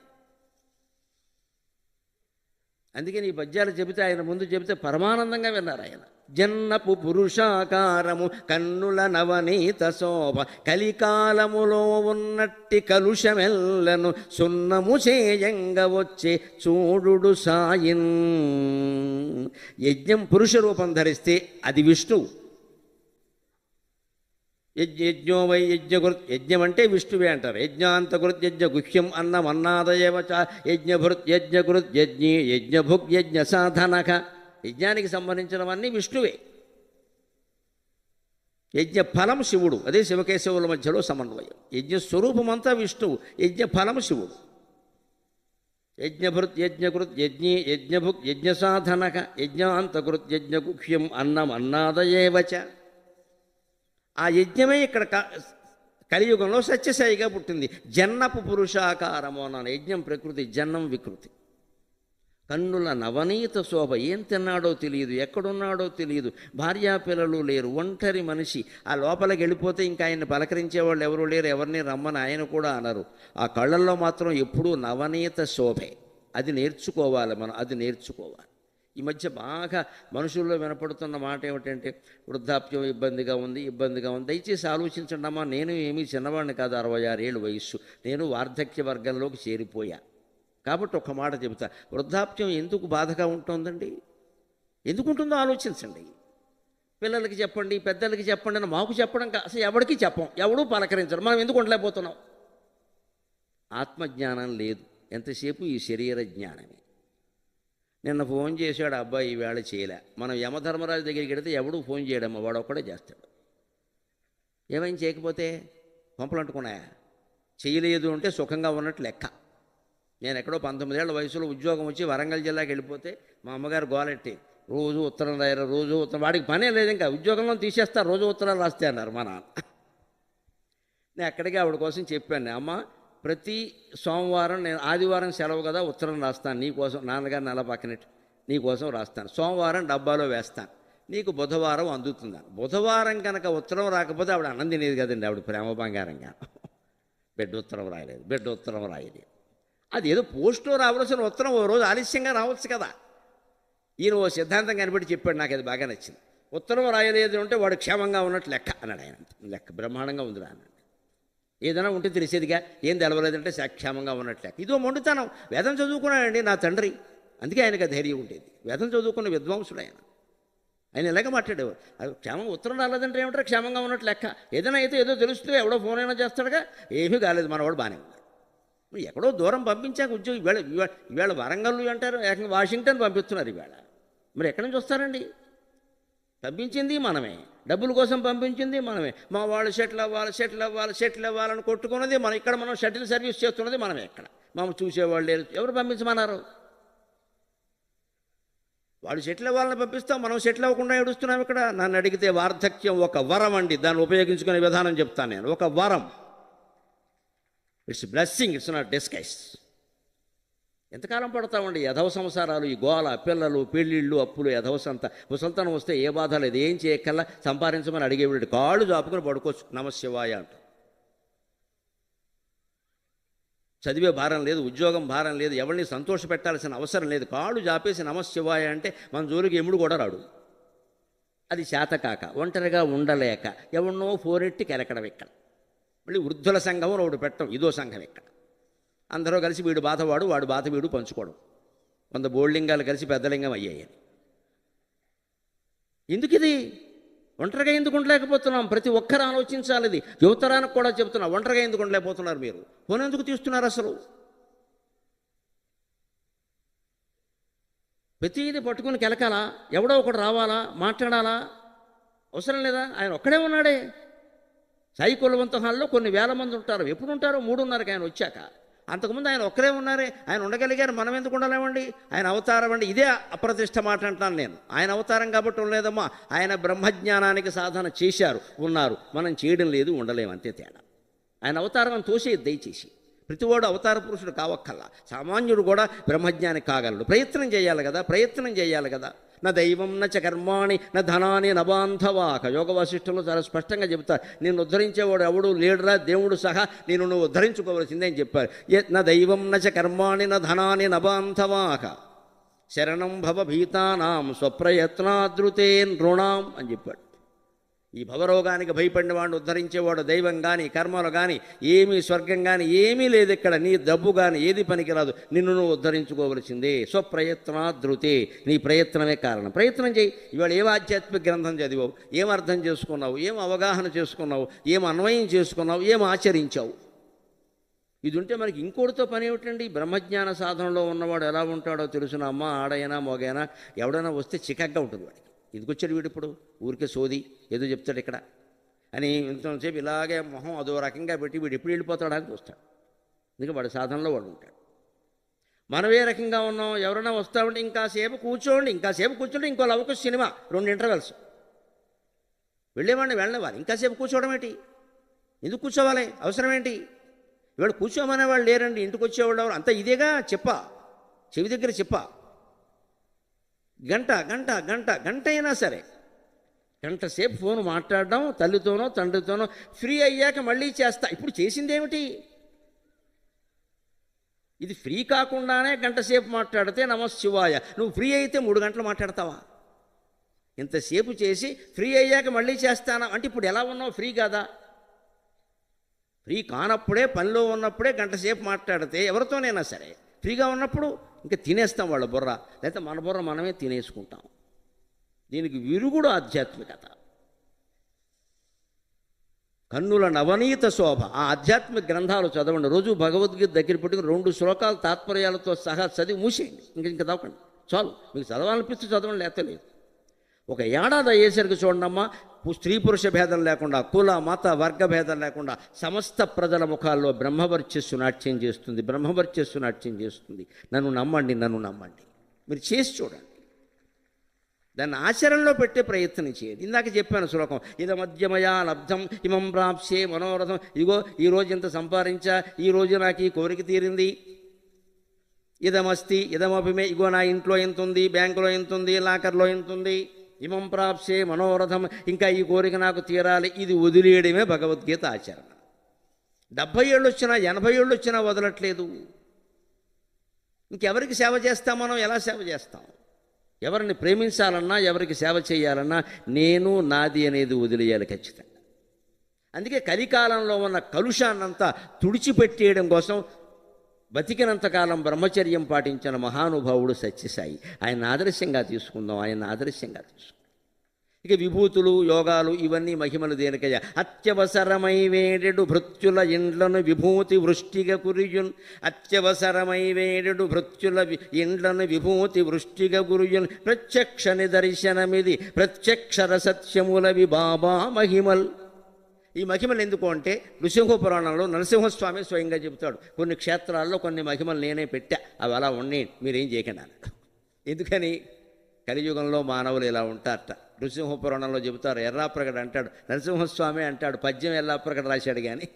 Speaker 1: అందుకని ఈ పద్యాలు చెబితే, ఆయన ముందు చెబితే పరమానందంగా విన్నారు ఆయన. జన్నపు పురుషాకారము కన్నుల నవనీత శోభ కలికాలములో ఉన్నట్టి కలుషమెల్లను సున్నము చేయంగ వచ్చే చూడుడు సాయిన్. యజ్ఞం పురుష రూపం ధరిస్తే అది విష్ణువు. యజ్ఞో వై యజ్ఞకృత్, యజ్ఞం అంటే విష్ణువే అంటారు. యజ్ఞాంతకృత్ యజ్ఞ గుహ్యం అన్నం అన్నాదయేవచ యజ్ఞభృత్ యజ్ఞకృత్ యజ్ఞీ యజ్ఞభుక్ యజ్ఞ సాధనక. యజ్ఞానికి సంబంధించినవన్నీ విష్ణువే. యజ్ఞ ఫలం శివుడు. అదే శివకేశవుల మధ్యలో సమన్వయం. యజ్ఞ స్వరూపమంతా విష్ణువు, యజ్ఞ ఫలం శివుడు. యజ్ఞభృత్ యజ్ఞకృత్ యజ్ఞీ యజ్ఞభుక్ యజ్ఞ సాధనక యజ్ఞాంతకృత్ యజ్ఞ గుహ్యం అన్నం అన్నాదయేవచ. ఆ యజ్ఞమే ఇక్కడ కలియుగంలో సత్యసాయిగా పుట్టింది. జన్నపు పురుషాకారము అన్నాను. యజ్ఞం ప్రకృతి, జన్నం వికృతి. కన్నుల నవనీత శోభ. ఏం తిన్నాడో తెలియదు, ఎక్కడున్నాడో తెలియదు, భార్యాపిల్లలు లేరు, ఒంటరి మనిషి. ఆ లోపలికి వెళ్ళిపోతే ఇంకా ఆయన్ని పలకరించేవాళ్ళు ఎవరు లేరు, ఎవరిని రమ్మని ఆయన కూడా అనరు. ఆ కళ్ళల్లో మాత్రం ఎప్పుడూ నవనీత శోభే. అది నేర్చుకోవాలి మనం, అది నేర్చుకోవాలి. ఈ మధ్య బాగా మనుషుల్లో వినపడుతున్న మాట ఏమిటంటే, వృద్ధాప్యం ఇబ్బందిగా ఉంది. దయచేసి ఆలోచించండి అమ్మా, నేను ఏమీ చిన్నవాడిని కాదు, 66 ఏళ్ళు వయస్సు. నేను వార్ధక్య వర్గంలోకి చేరిపోయా. కాబట్టి ఒక మాట చెబుతా, వృద్ధాప్యం ఎందుకు బాధగా ఉంటుందండి? ఎందుకుంటుందో ఆలోచించండి. పిల్లలకి చెప్పండి, పెద్దలకి చెప్పండి అని మాకు చెప్పడం అసలు ఎవరికి చెప్పం, ఎవడూ పలకరించరు. మనం ఎందుకు ఉండలేకపోతున్నాం? ఆత్మజ్ఞానం లేదు, ఎంతసేపు ఈ శరీర జ్ఞానమే. నిన్న ఫోన్ చేశాడు అబ్బాయి, ఈవేళ చేయలే. మనం యమధర్మరాజు దగ్గరికి వెడితే ఎవడూ ఫోన్ చేయడమ్మా, వాడు ఒక్కడే చేస్తాడు. ఏమైనా చేయకపోతే పంపలంటుకున్నాయా? చేయలేదు అంటే సుఖంగా ఉన్నట్టు లెక్క. నేను ఎక్కడో 19 ఏళ్ల వయసులో ఉద్యోగం వచ్చి వరంగల్ జిల్లాకి వెళ్ళిపోతే మా అమ్మగారు గోలెట్టి, రోజు ఉత్తరం రాయరు, రోజు ఉత్తరం. వాడికి పనే లేదు, ఇంకా ఉద్యోగంలో తీసేస్తారు, రోజు ఉత్తరాలు రాస్తే అన్నారు మా నాన్న. నేను అక్కడికి ఆవిడ కోసం చెప్పాను, అమ్మ ప్రతి సోమవారం నేను, ఆదివారం సెలవు కదా, ఉత్తరం రాస్తాను నీకోసం, నాన్నగారు నెల పక్కనట్టు నీకోసం రాస్తాను. సోమవారం డబ్బాలో వేస్తాను, నీకు బుధవారం అందుతుందని. బుధవారం కనుక ఉత్తరం రాకపోతే ఆవిడ అన్నం తినేది కదండి. ఆవిడ ప్రేమ బంగారంగా బిడ్డ ఉత్తరం రాయలేదు. అది ఏదో పోస్టులో రావాల్సిన ఉత్తరం ఓ రోజు ఆలస్యంగా రావచ్చు కదా. ఈయన ఓ సిద్ధాంతం కనిపెట్టి చెప్పాడు, నాకు అది బాగా నచ్చింది. ఉత్తరం రాయలేదు అంటే వాడు క్షేమంగా ఉన్నట్టు లెక్క అన్నాడు ఆయన. లెక్క బ్రహ్మాండంగా ఉందిరా అన్నాడు. ఏదైనా ఉంటే తెలిసేదిగా, ఏం తెలవలేదంటే క్షేమంగా ఉన్నట్టు లెక్క. ఇదో మొండితనం. వేదం చదువుకున్నాడండి నా తండ్రి, అందుకే ఆయనకు ధైర్యం ఉండేది. వేదం చదువుకున్న విద్వాంసుడు ఆయన ఇలాగ మాట్లాడేవారు. అది క్షేమంగా ఉత్తరం రాలేదంటే ఏమంటారు, క్షేమంగా ఉన్నట్టు లెక్క. ఏదైనా అయితే ఏదో తెలుస్తుంది, ఎవడో ఫోన్ అయినా చేస్తాడుగా. ఏమీ కాలేదు, మనవాడు బాగానే ఉంది. ఎక్కడో దూరం పంపించాక ఉద్యోగం ఈవేళ వరంగల్ అంటారు, ఏకంగా వాషింగ్టన్ పంపిస్తున్నారు ఈవేళ. మరి ఎక్కడి నుంచి వస్తారండి? పంపించింది మనమే, డబ్బుల కోసం పంపించింది మనమే. మా వాళ్ళు సెటిల్ అవ్వాలని కొట్టుకున్నది మనం. ఇక్కడ మనం షటిల్ సర్వీస్ చేస్తున్నది మనమే. ఇక్కడ మనం చూసేవాళ్ళు లేరు. ఎవరు పంపించమన్నారు? వాడు సెటిల్ అవ్వాలని పంపిస్తాం, మనం సెటిల్ అవ్వకుండా ఏడుస్తున్నాం ఇక్కడ. నన్ను అడిగితే వార్ధక్యం ఒక వరం అండి. దాన్ని ఉపయోగించుకునే విధానం చెప్తాను నేను. ఒక వరం. It's blessing, it's not disguise. ఎంతకాలం పడతామండి యధవ సంసారాలు, ఈ గోల, పిల్లలు, పెళ్ళిళ్ళు, అప్పులు, యధవసంత. ముసల్తనం వస్తే ఏ బాధ లేదు, ఏం చేయక్కల్లా సంపాదించమని అడిగేవాడు. కాళ్ళు చాపుకొని పడుకోవచ్చు, నమశివాయ అంట. చదివే భారం లేదు, ఉద్యోగం భారం లేదు, ఎవరిని సంతోష పెట్టాల్సిన అవసరం లేదు. కాళ్ళు చాపేసి నమశివాయ అంటే మన జోలికి ఎముడు కూడా రాడు. అది చేతకాక, ఒంటరిగా ఉండలేక ఎవరినో ఫోరెట్టి కెలకడం ఇక్కడ. మళ్ళీ వృద్ధుల సంఘం ఒకటి పెట్టడం, ఇదో సంఘం ఇక్కడ. అందరూ కలిసి వీడు బాధవాడు, వాడు బాధ వీడు పంచుకోవడం. 100 బోల్డింగాలు కలిసి పెద్దలింగం అయ్యాయి. ఎందుకు ఇది? ఒంటరిగా ఎందుకు ఉండలేకపోతున్నాం? ప్రతి ఒక్కరు ఆలోచించాలి. ఇది యువతరానికి కూడా చెబుతున్నా, ఒంటరిగా ఎందుకు ఉండలేకపోతున్నారు మీరు? ఫోన్ ఎందుకు తీస్తున్నారు అసలు? ప్రతిదీ పట్టుకుని కెలకాలా? ఎవడో ఒకడు రావాలా, మాట్లాడాలా? అవసరం లేదా? ఆయన ఒక్కడే ఉన్నాడే. సాయి కులవంత హాల్లో కొన్ని వేల మంది ఉంటారు. ఎప్పుడు ఉంటారో 3:30కి ఆయన వచ్చాక. అంతకుముందు ఆయన ఒక్కరే ఉన్నారే. ఆయన ఉండగలిగారు, మనం ఎందుకు ఉండలేమండి? ఆయన అవతారం అండి. ఇదే అప్రతిష్ట మాట అంటాను నేను. ఆయన అవతారం కాబట్టి ఉండలేదమ్మా. ఆయన బ్రహ్మజ్ఞానానికి సాధన చేశారు, ఉన్నారు. మనం చేయడం లేదు, ఉండలేము, అంతే తేడా. ఆయన అవతారం తోసేది దయచేసి. ప్రతివాడు అవతార పురుషుడు కావక్కల్లా, సామాన్యుడు కూడా బ్రహ్మజ్ఞాని కాగలడు. ప్రయత్నం చేయాలి కదా, ప్రయత్నం చేయాలి కదా. నా దైవం నచ కర్మాణి నా ధనాన్ని నబాంధవాక. యోగ వాసిష్ఠంలో చాలా స్పష్టంగా చెబుతారు, నిన్ను ఉద్ధరించేవాడు ఎవడు లేడురా, దేవుడు సహా నేను నువ్వు ఉద్ధరించుకోవలసిందే అని చెప్పారు. నా దైవం నచ కర్మాణి నా ధనాన్ని నబాంధవాక శరణం భవ భీతానాం స్వప్రయత్నాదృతే నృణాం అని చెప్పాడు. ఈ భవరోగానికి భయపడిన వాడిని ఉద్ధరించేవాడు దైవం కానీ కర్మలు కానీ ఏమీ, స్వర్గం కానీ ఏమీ లేదు ఇక్కడ. నీ డబ్బు కానీ ఏది పనికిరాదు, నిన్ను నువ్వు ఉద్ధరించుకోవలసిందే. స్వప్రయత్నాదృతే, నీ ప్రయత్నమే కారణం. ప్రయత్నం చేయి. ఇవాళ ఏం ఆధ్యాత్మిక గ్రంథం చదివావు, ఏం అర్థం చేసుకున్నావు, ఏం అవగాహన చేసుకున్నావు, ఏం అన్వయం చేసుకున్నావు, ఏం ఆచరించావు? ఇది ఉంటే మనకి ఇంకోటితో పని ఏమిటండి? బ్రహ్మజ్ఞాన సాధనలో ఉన్నవాడు ఎలా ఉంటాడో తెలుసునా అమ్మ? ఆడైనా మొగైనా ఎవడైనా వస్తే చికగ్గా ఉంటుంది వాడికి. ఎందుకు వచ్చాడు వీడు ఇప్పుడు, ఊరికే సోది ఏదో చెప్తాడు ఇక్కడ అని ఇంతసేపు ఇలాగే మొహం అదో రకంగా పెట్టి వీడు ఎప్పుడు వెళ్ళిపోతాడు అని చూస్తాడు. ఎందుకంటే వాడి సాధనలో వాడు ఉంటాడు. మనం ఏ రకంగా ఉన్నాం? ఎవరైనా వస్తామంటే ఇంకాసేపు కూర్చోండి, ఇంకాసేపు కూర్చోండి, ఇంకో లవకు సినిమా 2 ఇంటర్వెల్స్ వెళ్ళేవాడిని వెళ్ళనివ్వాలి. ఇంకాసేపు కూర్చోవడం ఏంటి? ఎందుకు కూర్చోవాలి? అవసరం ఏంటి? ఇవాడు కూర్చోమనేవాళ్ళు లేరండి. ఇంటికి వచ్చేవాళ్ళు అంతా ఇదేగా చెప్పా, చెవి దగ్గర చెప్పా. గంట గంట గంట గంట అయినా సరే గంట సేపు ఫోన్ మాట్లాడడం తల్లితోనో తండ్రితోనో, ఫ్రీ అయ్యాక మళ్ళీ చేస్తా. ఇప్పుడు చేసిందేమిటి? ఇది ఫ్రీ కాకుండానే గంట సేపు మాట్లాడితే నమశివాయ. నువ్వు ఫ్రీ అయితే 3 గంటలు మాట్లాడతావా? ఇంతసేపు చేసి ఫ్రీ అయ్యాక మళ్ళీ చేస్తానా అంటే ఇప్పుడు ఎలా ఉన్నావు? ఫ్రీ కాదా? ఫ్రీ కానప్పుడే, పనిలో ఉన్నప్పుడే గంట సేపు మాట్లాడితే ఎవరితోనైనా సరే, ఫ్రీగా ఉన్నప్పుడు ఇంకా తినేస్తాం వాళ్ళ బుర్ర, లేకపోతే మన బుర్ర మనమే తినేసుకుంటాం. దీనికి విరుగుడు ఆధ్యాత్మికత. కన్నుల నవనీత శోభ. ఆ ఆధ్యాత్మిక గ్రంథాలు చదవండి. రోజు భగవద్గీత దగ్గర పెట్టుకుని 2 శ్లోకాలు తాత్పర్యాలతో సహా చదివి మూసేయండి. ఇంకా చదవకండి, చాలు. మీకు చదవాలనిపిస్తే చదవండి, లేకపోతే లేదు. ఒక ఏడాది అయ్యేసరికి చూడండమ్మా, స్త్రీ పురుష భేదం లేకుండా, కుల మత వర్గ భేదం లేకుండా సమస్త ప్రజల ముఖాల్లో బ్రహ్మవర్చస్సు నాట్యం చేస్తుంది, బ్రహ్మవర్చస్సు నాట్యం చేస్తుంది. నన్ను నమ్మండి, నన్ను నమ్మండి. మీరు చేసి చూడండి, దాన్ని ఆచరణలో పెట్టే ప్రయత్నం చేయండి. ఇందాక చెప్పాను శ్లోకం, ఇది మధ్యమయా లబ్ధం ఇమం ప్రాప్స్యే మనోరథం. ఇగో ఈరోజు ఇంత సంపాదించా, ఈరోజు నాకు ఈ కోరిక తీరింది, ఇదమస్తి ఇదమభిమే, ఇగో నా ఇంట్లో ఎంత ఉంది, బ్యాంకులో ఎంత ఉంది, లాకర్లో ఎంత ఉంది. ఇమం ప్రాప్స్యే మనోరథం, ఇంకా ఈ కోరిక నాకు తీరాలి. ఇది వదిలేయడమే భగవద్గీత ఆచరణ. 70 ఏళ్ళు వచ్చినా 80 ఏళ్ళు వచ్చినా వదలట్లేదు. ఇంకెవరికి సేవ చేస్తాం మనం? ఎలా సేవ చేస్తాం? ఎవరిని ప్రేమించాలన్నా, ఎవరికి సేవ చేయాలన్నా నేను నాది అనేది వదిలేయాలి ఖచ్చితంగా. అందుకే కలికాలంలో ఉన్న కలుషాన్నంతా తుడిచిపెట్టేయడం కోసం బతికినంతకాలం బ్రహ్మచర్యం పాటించిన మహానుభావుడు సత్యసాయి. ఆయన ఆదర్శంగా తీసుకుందాం, ఆయన ఆదర్శంగా తీసుకుందాం. ఇక విభూతులు, యోగాలు ఇవన్నీ మహిమలు దేనికయ్యా? అత్యవసరమై వేడెడు భృత్యుల ఇండ్లను విభూతి వృష్టిగా కురియున్. అత్యవసరమై వేడెడు భృత్యుల ఇండ్లను విభూతి వృష్టిగా కురియున్. ప్రత్యక్ష నిదర్శనమిది ప్రత్యక్షర సత్యములవి బాబా మహిమల్. ఈ మహిమలు ఎందుకు అంటే, నృసింహ పురాణంలో నరసింహస్వామి స్వయంగా చెబుతాడు, కొన్ని క్షేత్రాల్లో కొన్ని మహిమలు నేనే పెట్టా, అవి అలా ఉన్నాయి, మీరేం చేయకండి అన్నాడు. ఎందుకని? కలియుగంలో మానవులు ఇలా ఉంటారట. నృసింహ పురాణంలో చెబుతారు, ఎర్రాప్రగడ అంటాడు, నరసింహస్వామి అంటాడు, పద్యం ఎర్రాప్రగడ రాశాడు. కానీ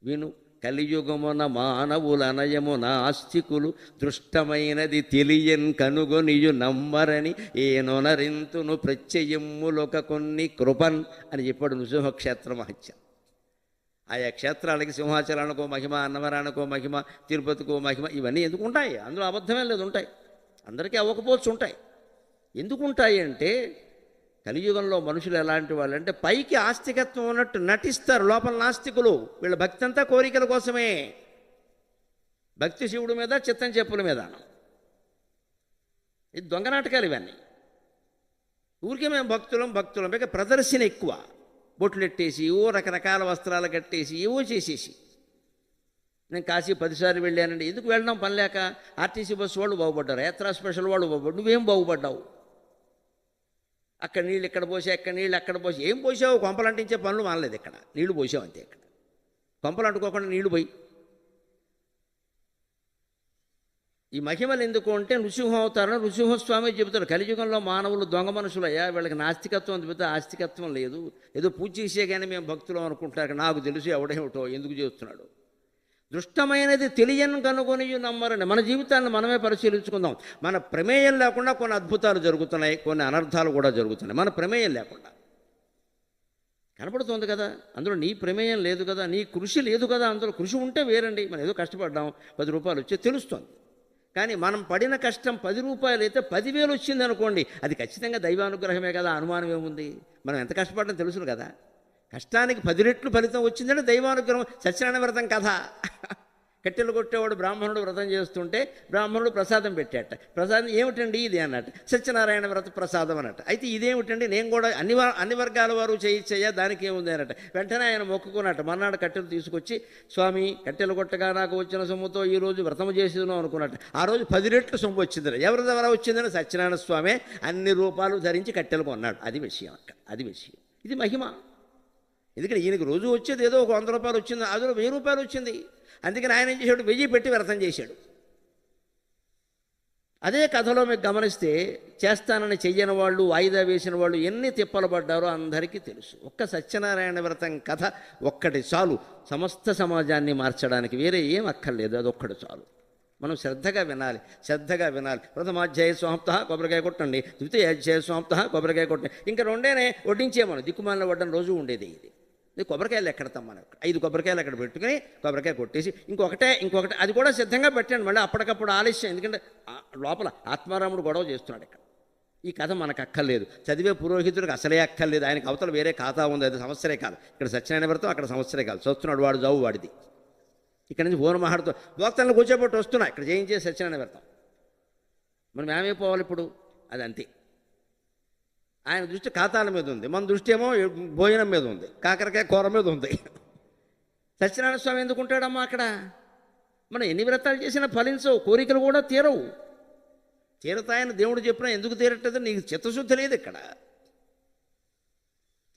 Speaker 1: విను, కలియుగమున మానవుల అనయము నాస్తికులు దృష్టమైనది తెలియన్ కనుగొనియు నమ్మరని ఏనొనరింతును ప్రత్యయములొక కొన్ని కృపన్ అని చెప్పాడు నృసింహక్షేత్ర మహత్యం. ఆయా క్షేత్రాలకి సింహాచలానికో మహిమ, అన్నవరానికో మహిమ, తిరుపతికో మహిమ, ఇవన్నీ ఎందుకు ఉంటాయి? అందులో అబద్ధమే లేదు, ఉంటాయి. అందరికీ అవ్వకపోవచ్చు, ఉంటాయి. ఎందుకు ఉంటాయి అంటే, కలియుగంలో మనుషులు ఎలాంటి వాళ్ళు అంటే, పైకి ఆస్తికత్వం ఉన్నట్టు నటిస్తారు, లోపల నాస్తికులు. వీళ్ళ భక్తి అంతా కోరికల కోసమే. భక్తి శివుడి మీద, చిత్తం చెప్పుల మీద. ఇది దొంగ నాటకాలు ఇవన్నీ. ఊరికే మేము భక్తులం ఇక ప్రదర్శన ఎక్కువ. బొట్లు ఎట్టేసి, ఏవో రకరకాల వస్త్రాలు కట్టేసి, ఏవో చేసేసి. నేను కాశీ 10 సార్లు వెళ్ళానండి. ఎందుకు వెళ్ళడం? పని లేక. ఆర్టీసీ బస్సు వాళ్ళు బాగుపడ్డారు, యాత్రా స్పెషల్ వాళ్ళు బాగుపడ్డారు, నువ్వేం బాగుపడ్డావు? అక్కడ నీళ్ళు ఇక్కడ పోసి, అక్కడ నీళ్ళు అక్కడ పోసి, ఏం పోసావు? కొంపలు అంటించే పనులు మానలేదు ఇక్కడ, నీళ్లు పోసావు అంతే. ఇక్కడ కొంపలు అంటుకోకుండా నీళ్లు పోయి. ఈ మహిమలు ఎందుకు అంటే, నృసింహావతారం నృసింహస్వామి చెబుతాడు, కలియుగంలో మానవులు దొంగ మనుషులయ్యా, వీళ్ళకి నాస్తికత్వం చెబితే ఆస్తికత్వం లేదు, ఏదో పూజ చేసే కానీ మేము భక్తులు అనుకుంటారు. నాకు తెలుసు ఎవడేమిటో ఎందుకు చేస్తున్నాడు. దృష్టమైనది తెలియని కనుగొని నమ్మరండి. మన జీవితాన్ని మనమే పరిశీలించుకుందాం. మన ప్రమేయం లేకుండా కొన్ని అద్భుతాలు జరుగుతున్నాయి, కొన్ని అనర్థాలు కూడా జరుగుతున్నాయి. మన ప్రమేయం లేకుండా కనపడుతుంది కదా, అందులో నీ ప్రమేయం లేదు కదా, నీ కృషి లేదు కదా. అందులో కృషి ఉంటే వేరండి. మనం ఏదో కష్టపడ్డాం, 10 రూపాయలు వచ్చి తెలుస్తుంది. కానీ మనం పడిన కష్టం 10 రూపాయలు అయితే 10,000 వచ్చింది అనుకోండి, అది ఖచ్చితంగా దైవానుగ్రహమే కదా, అనుమానం ఏముంది. మనం ఎంత కష్టపడ్డం తెలుసును కదా. కష్టానికి 10 రెట్లు ఫలితం వచ్చిందంటే దైవానుగ్రహం. సత్యనారాయణ వ్రతం కథ. కట్టెలు కొట్టేవాడు బ్రాహ్మణుడు వ్రతం చేస్తుంటే బ్రాహ్మణుడు ప్రసాదం పెట్టాట. ప్రసాదం ఏమిటండి ఇది అన్నట్టు. సత్యనారాయణ వ్రత ప్రసాదం అన్నట్టు. అయితే ఇదేమిటండి, నేను కూడా అన్ని వర్గాల వారు చేయచ్చయ్యా, దానికి ఏముంది అన్నట్టు. వెంటనే ఆయన మొక్కుకున్నట్టు. మర్నాడు కట్టెలు తీసుకొచ్చి, స్వామి కట్టెలు కొట్టగా నాకు వచ్చిన సొమ్ముతో ఈరోజు వ్రతం చేసేను అనుకున్నట్టు. ఆ రోజు 10 రెట్లు సొమ్ము వచ్చింది. ఎవరి ద్వారా వచ్చిందని సత్యనారాయణ స్వామి అన్ని రూపాలు ధరించి కట్టెలు కొన్నాడు. అది విషయం అక్కడ, అది విషయం. ఇది మహిమ. ఎందుకంటే ఈయనకి రోజు వచ్చేది ఏదో ఒక 100 రూపాయలు వచ్చింది, అందులో 1000 రూపాయలు వచ్చింది. అందుకని ఆయన ఏం చేశాడు, 1000 పెట్టి వ్రతం చేశాడు. అదే కథలో మీకు గమనిస్తే చేస్తానని చెయ్యని వాళ్ళు, వాయిదా వేసిన వాళ్ళు ఎన్ని తిప్పలు పడ్డారో అందరికీ తెలుసు. ఒక్క సత్యనారాయణ వ్రతం కథ ఒక్కటి చాలు సమస్త సమాజాన్ని మార్చడానికి. వేరే ఏం అక్కర్లేదు, అదొక్కటి చాలు. మనం శ్రద్ధగా వినాలి, శ్రద్ధగా వినాలి. ప్రథమాధ్యాయ సమాప్త, కొబ్బరికాయ కొట్టండి. ద్వితీయాధ్యాయ సమాప్త, కొబ్బరికాయ కొట్టండి. ఇంకా 2 వడ్డించేమను. దిక్కుమాలిన వడ్డం రోజు ఉండేది ఇది. కొబ్బరికాయలు ఎక్కడతాం మనం. 5 కొబ్బరికాయలు అక్కడ పెట్టుకుని కొబ్బరికాయ కొట్టేసి ఇంకొకటి అది కూడా సిద్ధంగా పెట్టండి. మళ్ళీ అప్పటికప్పుడు ఆలస్యం. ఎందుకంటే లోపల ఆత్మారాముడు గొడవ చేస్తున్నాడు ఇక్కడ. ఈ కథ మనకు అక్కర్లేదు. చదివే పురోహితుడికి అసలే అక్కర్లేదు. ఆయనకు అవతల వేరే ఖాతా ఉంది, అది సంవత్సరే కాదు. ఇక్కడ సత్యనారాయణ వ్రతం, అక్కడ సంవత్సరే కాదు. చూస్తున్నాడు వాడు జావు వాడిది. ఇక్కడ నుంచి ఫోన్ మాట్లాడుతూ భక్తులను కూర్చోబెట్టి వస్తున్నా. ఇక్కడ చేయించే సత్యనారాయణ వ్రతం. మనం ఏమైపోవాలి ఇప్పుడు? అది అంతే. ఆయన దృష్టి ఖాతాల మీద ఉంది, మన దృష్టి ఏమో భోజనం మీద ఉంది, కాకరకాయ కూర మీద ఉంది. సత్యనారాయణ స్వామి ఎందుకుంటాడమ్మా అక్కడ? మనం ఎన్ని వ్రతాలు చేసినా ఫలించవు, కోరికలు కూడా తీరవు. తీరతాయని దేవుడు చెప్పినా ఎందుకు తీరట్టదు? నీకు చిత్తశుద్ధి లేదు ఇక్కడ.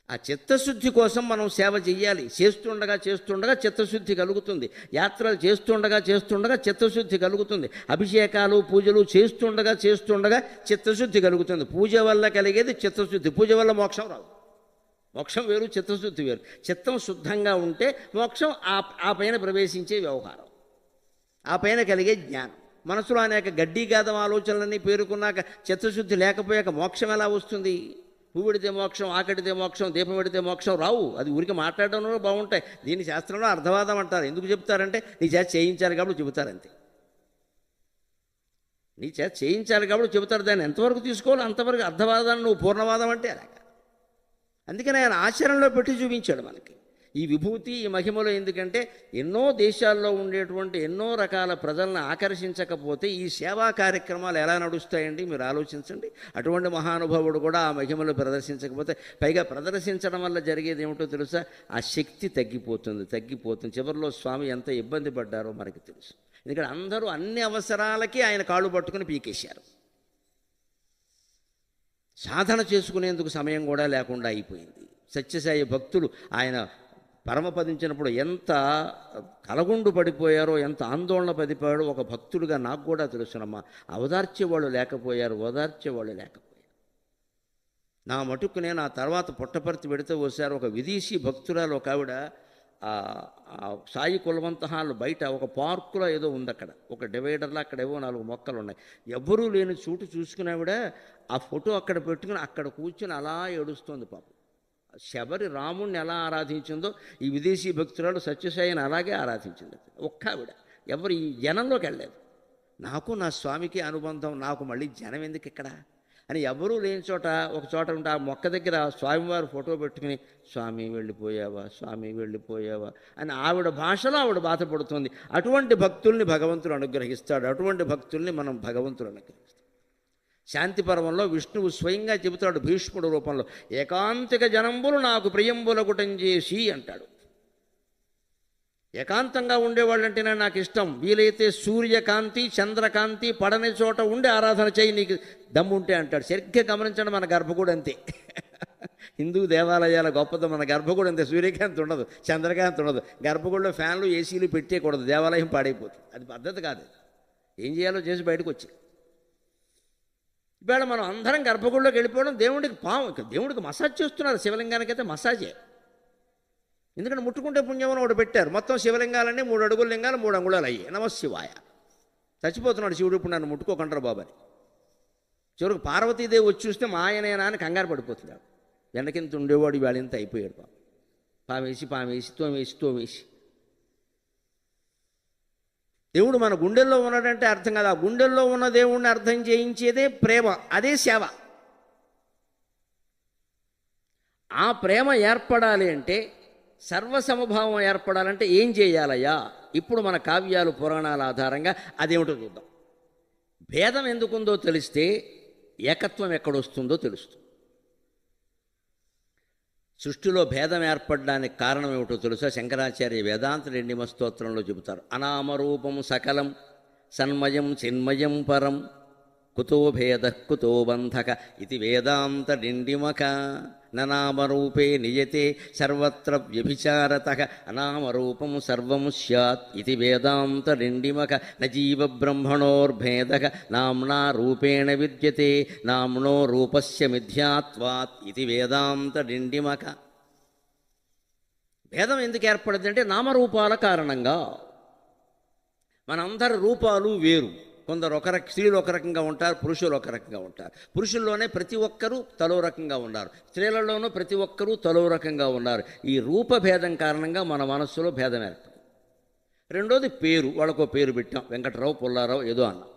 Speaker 1: ఆ చిత్తశుద్ధి కోసం మనం సేవ చెయ్యాలి. చేస్తుండగా చిత్తశుద్ధి కలుగుతుంది. యాత్రలు చేస్తుండగా చిత్తశుద్ధి కలుగుతుంది. అభిషేకాలు పూజలు చేస్తుండగా చిత్తశుద్ధి కలుగుతుంది. పూజ వల్ల కలిగేది చిత్తశుద్ధి. పూజ వల్ల మోక్షం రాదు. మోక్షం వేరు, చిత్తశుద్ధి వేరు. చిత్తం శుద్ధంగా ఉంటే మోక్షం ఆ పైన ప్రవేశించే వ్యవహారం, ఆ పైన కలిగే జ్ఞానం. మనసులో అనేక గడ్డీగాదం ఆలోచనలన్నీ పేరుకున్నాక చిత్తశుద్ధి లేకపోయాక మోక్షం ఎలా వస్తుంది? పువ్వు పెడితే మోక్షం, ఆకడితే మోక్షం, దీపం పెడితే మోక్షం రావు. అది ఊరికి మాట్లాడడంలో బాగుంటాయి. దీని శాస్త్రంలో అర్ధవాదం అంటారు. ఎందుకు చెప్తారంటే నీ చేత చేయించాలి కాబట్టి చెబుతారంతే. నీ చేత చేయించాలి కాబట్టి చెబుతారు. దాన్ని ఎంతవరకు తీసుకోవాలో అంతవరకు. అర్ధవాదాన్ని నువ్వు పూర్ణవాదం అంటే అలాగా. అందుకని ఆయన ఆచరణలో పెట్టి చూపించాడు మనకి ఈ విభూతి, ఈ మహిమలో. ఎందుకంటే ఎన్నో దేశాల్లో ఉండేటువంటి ఎన్నో రకాల ప్రజలను ఆకర్షించకపోతే ఈ సేవా కార్యక్రమాలు ఎలా నడుస్తాయండి? మీరు ఆలోచించండి. అటువంటి మహానుభావుడు కూడా ఆ మహిమలు ప్రదర్శించకపోతే, పైగా ప్రదర్శించడం వల్ల జరిగేది ఏమిటో తెలుసా? ఆ శక్తి తగ్గిపోతుంది. చివరిలో స్వామి ఎంత ఇబ్బంది పడ్డారో మనకి తెలుసు. ఎందుకంటే అందరూ అన్ని అవసరాలకి ఆయన కాళ్ళు పట్టుకుని పీకేశారు. సాధన చేసుకునేందుకు సమయం కూడా లేకుండా అయిపోయింది. సత్యసాయి భక్తులు ఆయన పరమపదించినప్పుడు ఎంత కలగుండు పడిపోయారో, ఎంత ఆందోళన పడిపోయాడో ఒక భక్తుడిగా నాకు కూడా తెలుసునమ్మా. ఓదార్చేవాళ్ళు లేకపోయారు. నా మటుకు నేను ఆ తర్వాత పుట్టపర్తి పెడితే వచ్చారు. ఒక విదేశీ భక్తురాలు ఒక ఆవిడ సాయి కులవంత హాల్ బయట ఒక పార్కులో ఏదో ఉంది, అక్కడ ఒక డివైడర్లో అక్కడ ఏవో 4 మొక్కలు ఉన్నాయి. ఎవ్వరూ లేని చోటు చూసుకునేవిడ ఆ ఫోటో అక్కడ పెట్టుకుని అక్కడ కూర్చుని అలా ఏడుస్తోంది పాపం. శబరి రాముణ్ణి ఎలా ఆరాధించిందో ఈ విదేశీ భక్తురాలు సత్యసాయిని అలాగే ఆరాధించింది. ఒక్క ఆవిడ. ఎవరు ఈ జనంలోకి వెళ్ళలేదు. నాకు నా స్వామికి అనుబంధం, నాకు మళ్ళీ జనం ఎందుకు ఇక్కడ అని ఎవరూ లేని చోట ఒక చోట ఉంటే ఆ మొక్క దగ్గర స్వామివారు ఫోటో పెట్టుకుని స్వామి వెళ్ళిపోయావా అని ఆవిడ భాషలో ఆవిడ బాధపడుతుంది. అటువంటి భక్తుల్ని భగవంతుడు అనుగ్రహిస్తాడు. అటువంటి భక్తుల్ని మనం భగవంతుడు అనుగ్రహిస్తాడు. శాంతి పర్వంలో విష్ణువు స్వయంగా చెబుతాడు భీష్ముడు రూపంలో, ఏకాంతిక జనంబులు నాకు ప్రియంబులగుటం చేసి అంటాడు. ఏకాంతంగా ఉండేవాళ్ళంటేనే నాకు ఇష్టం. వీలైతే సూర్యకాంతి చంద్రకాంతి పడని చోట ఉండి ఆరాధన చేయి నీకు దమ్ముంటే అంటాడు. సరిగ్గా గమనించండి, మన గర్భగుడి అంతే. హిందూ దేవాలయాల గొప్పది. మన గర్భగుడి అంతే. సూర్యకాంతి ఉండదు, చంద్రకాంతి ఉండదు. గర్భగుడిలో ఫ్యాన్లు ఏసీలు పెట్టేయకూడదు, దేవాలయం పాడైపోతుంది. అది పద్ధతి కాదు. ఏం చేయాలో చేసి బయటకు వచ్చి ఇవాళ మనం అందరం గర్భగుడిలోకి వెళ్ళిపోవడం, దేవుడికి మసాజ్ చేస్తున్నారు. శివలింగానికైతే మసాజే. ఎందుకంటే ముట్టుకుంటే పుణ్యం అని ఒకటి పెట్టారు. మొత్తం శివలింగాలన్నీ 3 అడుగుల లింగాలు 3 అంగుళాలు అయ్యాయి. నమశివాయ. చచ్చిపోతున్నాడు శివుడు, ఇప్పుడు నన్ను ముట్టుకోకంటారు బాబని. చివరికి పార్వతీదేవి వచ్చి చూస్తే మా ఆయనేనా అని కంగారు పడిపోతున్నాడు. వెనకింత ఉండేవాడు ఇవాళ ఇంత అయిపోయాడు పాపం. పామేసి తోమేసి దేవుడు మన గుండెల్లో ఉన్నాడంటే అర్థం కాదు. ఆ గుండెల్లో ఉన్న దేవుణ్ణి అర్థం చేయించేదే ప్రేమ, అదే సేవ. ఆ ప్రేమ ఏర్పడాలి అంటే, సర్వసమభావం ఏర్పడాలంటే ఏం చేయాలయ్యా? ఇప్పుడు మన కావ్యాలు పురాణాల ఆధారంగా అదేమిటో చూద్దాం. భేదం ఎందుకుందో తెలిస్తే ఏకత్వం ఎక్కడొస్తుందో తెలుస్తుంది. సృష్టిలో భేదం ఏర్పడడానికి కారణం ఏమిటో తెలుసా? శంకరాచార్య వేదాంత రెండిమ స్తోత్రంలో చెబుతారు. అనామరూపం సకలం సన్మయం చిన్మయం పరం కుతో భేద కుతో బంధక ఇది వేదాంత డిండిమక ననామరూపే నియతే సర్వత్ర వ్యభిచారతః అనామరూపం సర్వం స్యాత్ ఇది వేదాంత డిండిమక నజీవ బ్రహ్మణోర్భేదక నామ్నా రూపేణ విద్యతే నామ్నో రూపస్య మిథ్యాత్వాత్ ఇది వేదాంత డిండిమక. భేదం ఎందుకు ఏర్పడింది అంటే నామరూపాల కారణంగా. మనందరి రూపాలు వేరు. కొందరు స్త్రీలు ఒక రకంగా ఉంటారు, పురుషులు ఒక రకంగా ఉంటారు. పురుషుల్లోనే ప్రతి ఒక్కరూ తలో రకంగా ఉన్నారు, స్త్రీలలోనూ ప్రతి ఒక్కరూ తలో రకంగా ఉన్నారు. ఈ రూపభేదం కారణంగా మన మనస్సులో భేదం ఏర్పడింది. రెండోది పేరు. వాళ్ళకో పేరు పెట్టాం, వెంకటరావు పుల్లారావు ఏదో అన్నాం.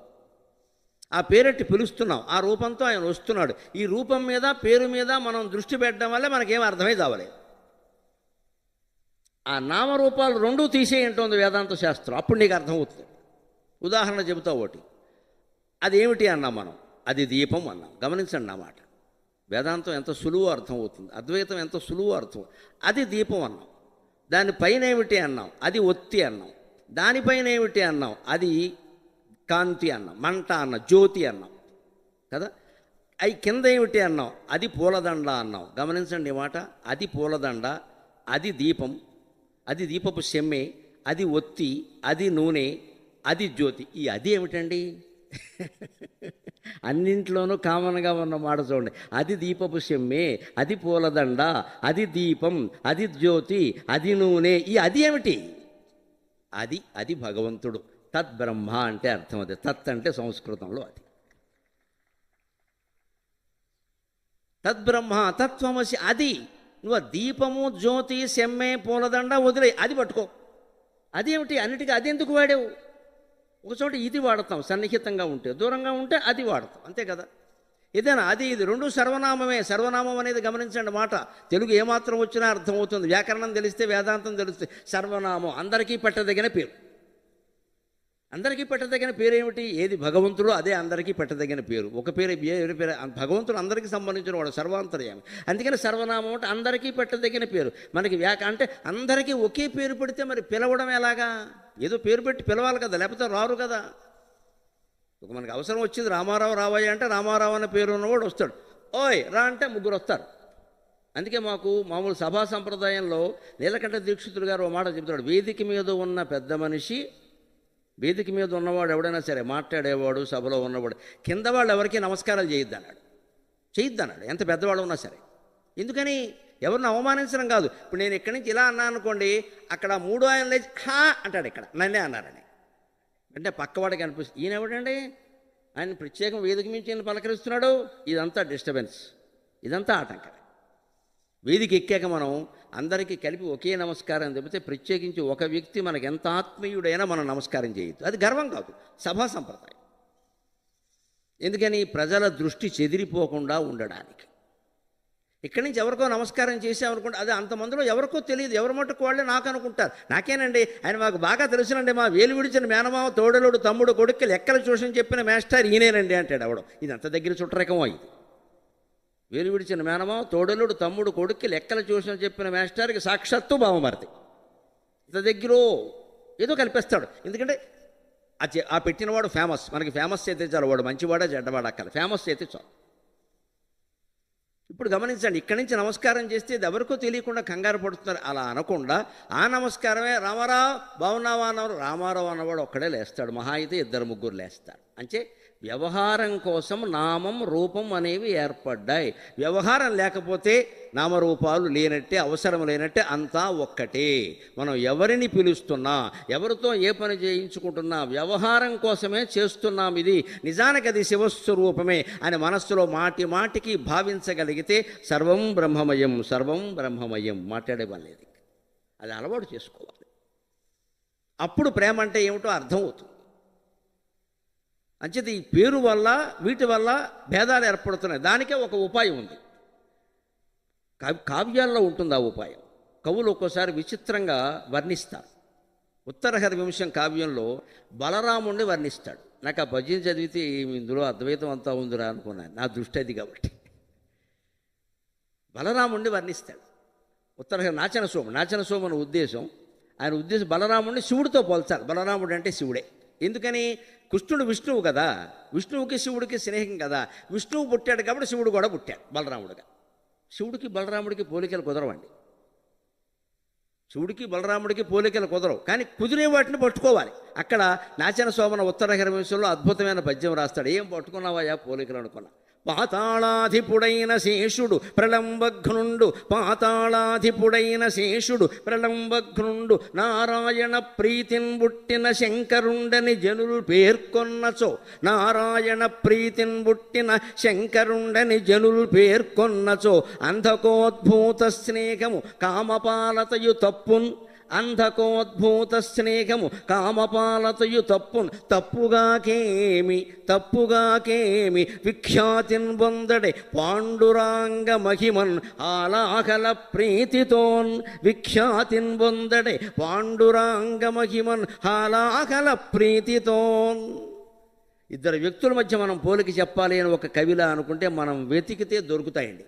Speaker 1: ఆ పేరెట్టి పిలుస్తున్నాం, ఆ రూపంతో ఆయన వస్తున్నాడు. ఈ రూపం మీద పేరు మీద మనం దృష్టి పెట్టడం వల్ల మనకేం అర్థమై కావలేదు. ఆ నామరూపాలు రెండూ తీసేయంటోంది వేదాంత శాస్త్రం. అప్పుడు నీకు అర్థమవుతుంది. ఉదాహరణ చెబుతా ఒకటి. అదేమిటి అన్నాం మనం? అది దీపం అన్నాం. గమనించండి అన్నమాట. వేదాంతం ఎంత సులువు అర్థమవుతుంది, అద్వైతం ఎంత సులువు అర్థం. అది దీపం అన్నాం. దానిపైన ఏమిటి అన్నాం? అది ఒత్తి అన్నాం. దానిపైన ఏమిటి అన్నాం? అది కాంతి అన్నాం, మంట అన్నాం, జ్యోతి అన్నాం కదా. అవి కింద ఏమిటి అన్నాం? అది పూలదండ అన్నాం. గమనించండి ఈ మాట. అది పూలదండ, అది దీపం, అది దీపపు సెమ్మె, అది ఒత్తి, అది నూనె, అది జ్యోతి. ఈ అది ఏమిటండి? అన్నింట్లోనూ కామన్గా ఉన్న మాట చూడండి. అది దీపపు సెమ్మె, అది పూలదండ, అది దీపం, అది జ్యోతి, అది నూనె. ఈ అది ఏమిటి? అది భగవంతుడు. తద్బ్రహ్మ అంటే అర్థం అది. తత్ అంటే సంస్కృతంలో అది. తద్బ్రహ్మ తత్వమసి. అది నువ్వు దీపము, జ్యోతి, సెమ్మె, పూలదండ వదిలే, అది పట్టుకో. అదేమిటి? అన్నిటికీ అది ఎందుకు వాడావు? ఒకచోట ఇది వాడతాం, సన్నిహితంగా ఉంటే. దూరంగా ఉంటే అది వాడతాం, అంతే కదా. ఏదైనా అది ఇది రెండు సర్వనామమే. సర్వనామం అనేది గమనించండి మాట. తెలుగు ఏమాత్రం వచ్చినా అర్థమవుతుంది. వ్యాకరణం తెలిస్తే, వేదాంతం తెలిస్తే. సర్వనామం అందరికీ పెట్టదగిన పేరు. అందరికీ పెట్టదగిన పేరు ఏమిటి? ఏది భగవంతుడు అదే అందరికీ పెట్టదగిన పేరు. ఒక పేరు వేరే పేరు. భగవంతుడు అందరికీ సంబంధించిన వాడు, సర్వాంతర్యామి. అందుకని సర్వనామం అంటే అందరికీ పెట్టదగిన పేరు. మనకి అంటే అందరికీ ఒకే పేరు పెడితే మరి పిలవడం ఎలాగా? ఏదో పేరు పెట్టి పిలవాలి కదా, లేకపోతే రారు కదా. ఒక మనకి అవసరం వచ్చింది, రామారావు రావయ్య అంటే రామారావు అనే పేరు ఉన్నవాడు వస్తాడు. ఓయ్ రా అంటే ముగ్గురు వస్తారు. అందుకే మాకు మామూలు సభా సంప్రదాయంలో నీలకంఠ దీక్షితులు గారు ఓ మాట చెబుతాడు. వేదిక మీద ఉన్న పెద్ద మనిషి, వేదిక మీద ఉన్నవాడు ఎవడైనా సరే, మాట్లాడేవాడు, సభలో ఉన్నవాడు, కింద వాళ్ళు ఎవరికీ నమస్కారాలు చేయొద్దన్నాడు. ఎంత పెద్దవాడు ఉన్నా సరే. ఎందుకని? ఎవరిని అవమానించడం కాదు. ఇప్పుడు నేను ఇక్కడి నుంచి ఇలా అన్నాను అనుకోండి, అక్కడ మూడో ఆయన లేచి హా అంటాడు, ఇక్కడ నన్నే అన్నారని. అంటే పక్కవాడికి అనిపిస్తుంది, ఈయన ఎవడండి, ఆయన ప్రత్యేకం వేదిక మించి ఈయన పలకరిస్తున్నాడు. ఇదంతా డిస్టర్బెన్స్, ఇదంతా ఆటంకం. వేదిక ఎక్కాక మనం అందరికీ కలిపి ఒకే నమస్కారం చెబితే, ప్రత్యేకించి ఒక వ్యక్తి మనకు ఎంత ఆత్మీయుడైనా మనం నమస్కారం చేయొద్దు. అది గర్వం కాదు, సభా సంప్రదాయం. ఎందుకని? ప్రజల దృష్టి చెదిరిపోకుండా ఉండడానికి. ఇక్కడి నుంచి ఎవరికో నమస్కారం చేసామనుకుంటే అది అంతమందిలో ఎవరికో తెలియదు, ఎవరి మట్టుకు వాళ్ళే నాకు అనుకుంటారు. నాకేనండి ఆయన మాకు బాగా తెలుసునండి, మా వేలు విడిచిన మేనమావ, తోడలుడు, తమ్ముడు, కొడుకు లెక్కలు చూసని చెప్పిన మాస్టర్ ఈయనేనండి అంటాడు అవడం. ఇది అంత దగ్గర చుట్టరకం ఇది. వేలు విడిచిన మేనమావ, తోడలుడు, తమ్ముడు, కొడుక్కి లెక్కలు చూసని చెప్పిన మాస్టర్కి సాక్షాత్తు బావమరిది. ఇంత దగ్గర ఏదో కల్పిస్తాడు. ఎందుకంటే ఆ పెట్టినవాడు ఫేమస్. మనకి ఫేమస్ అయితే చాలు, వాడు మంచివాడా చెడ్డవాడా అక్కల, ఫేమస్ అయితే చాలు. ఇప్పుడు గమనించండి, ఇక్కడి నుంచి నమస్కారం చేస్తే ఇది ఎవరికో తెలియకుండా కంగారు పడుతున్నారు. అలా అనకుండా ఆ నమస్కారమే రామారావు బాగున్నావా అన్నవారు, రామారావు అన్నవాడు ఒక్కడే లేస్తాడు, మహా అయితే 2-3 లేస్తారు. అంటే వ్యవహారం కోసం నామం రూపం అనేవి ఏర్పడ్డాయి. వ్యవహారం లేకపోతే నామరూపాలు లేనట్టే, అవసరం లేనట్టే, అంతా ఒక్కటే. మనం ఎవరిని పిలుస్తున్నా, ఎవరితో ఏ పని చేయించుకుంటున్నా వ్యవహారం కోసమే చేస్తున్నాం. ఇది నిజానికి అది శివస్వరూపమే అని మనస్సులో మాటి మాటికి భావించగలిగితే సర్వం బ్రహ్మమయం, సర్వం బ్రహ్మమయం. మాట్లాడే పని లేదు. అది అలవాటు చేసుకోవాలి. అప్పుడు ప్రేమ అంటే ఏమిటో అర్థమవుతుంది. అంచేది ఈ పేరు వల్ల వీటి వల్ల భేదాలు ఏర్పడుతున్నాయి. దానికే ఒక ఉపాయం ఉంది. కావ్యాల్లో ఉంటుంది ఆ ఉపాయం. కవులు ఒక్కోసారి విచిత్రంగా వర్ణిస్తారు. ఉత్తరహరివంశం కావ్యంలో బలరాముణ్ణి వర్ణిస్తాడు. నాకు ఆ పద్యం చదివితే ఇందులో అద్వైతం అంతా ఉందిరా అనుకున్నాను. నా దృష్టి అది కాబట్టి బలరాముణ్ణి వర్ణిస్తాడు. ఉత్తరహరి నాచన సోమని ఉద్దేశం, ఆయన ఉద్దేశం బలరాముడిని శివుడితో పోల్చాలి. బలరాముడు అంటే శివుడే. ఎందుకని? కృష్ణుడు విష్ణువు కదా, విష్ణువుకి శివుడికి స్నేహం కదా. విష్ణువు పుట్టాడు కాబట్టి శివుడు కూడా పుట్టాడు బలరాముడుగా. శివుడికి బలరాముడికి పోలికలు కుదరవండి. శివుడికి బలరాముడికి పోలికలు కుదరవు. కానీ కుదిరే వాటిని పట్టుకోవాలి. అక్కడ నాచన సోమన ఉత్తరహరివంశంలో అద్భుతమైన పద్యం రాస్తాడు. ఏం పట్టుకున్నావా పోలికలు అనుకున్నా. పాతాళాధిపుడైన శేషుడు ప్రళంబఘ్నుండు, పాతాళాధిపుడైన శేషుడు ప్రళంబఘ్నుండు, నారాయణ ప్రీతిన్ బుట్టిన శంకరుండని జనులు పేర్కొన్నచో, నారాయణ ప్రీతిన్ బుట్టిన శంకరుండని జనులు పేర్కొన్నచో, అంధకోద్భూత స్నేహము కామపాలతయు తప్పున్, అంధకోద్భూత స్నేహము కామపాలతయు తప్పున్, తప్పుగాకేమి విఖ్యాతిన్ పొందడే పాండురాంగ మహిమన్ ఆలాహల ప్రీతితోన్, విఖ్యాతిన్ పొందడే పాండురాంగ మహిమన్ ఆలాహల ప్రీతితోన్. ఇద్దరు వ్యక్తుల మధ్య మనం పోలిక చెప్పాలి అని ఒక కవిలా అనుకుంటే మనం వెతికితే దొరుకుతాయండి.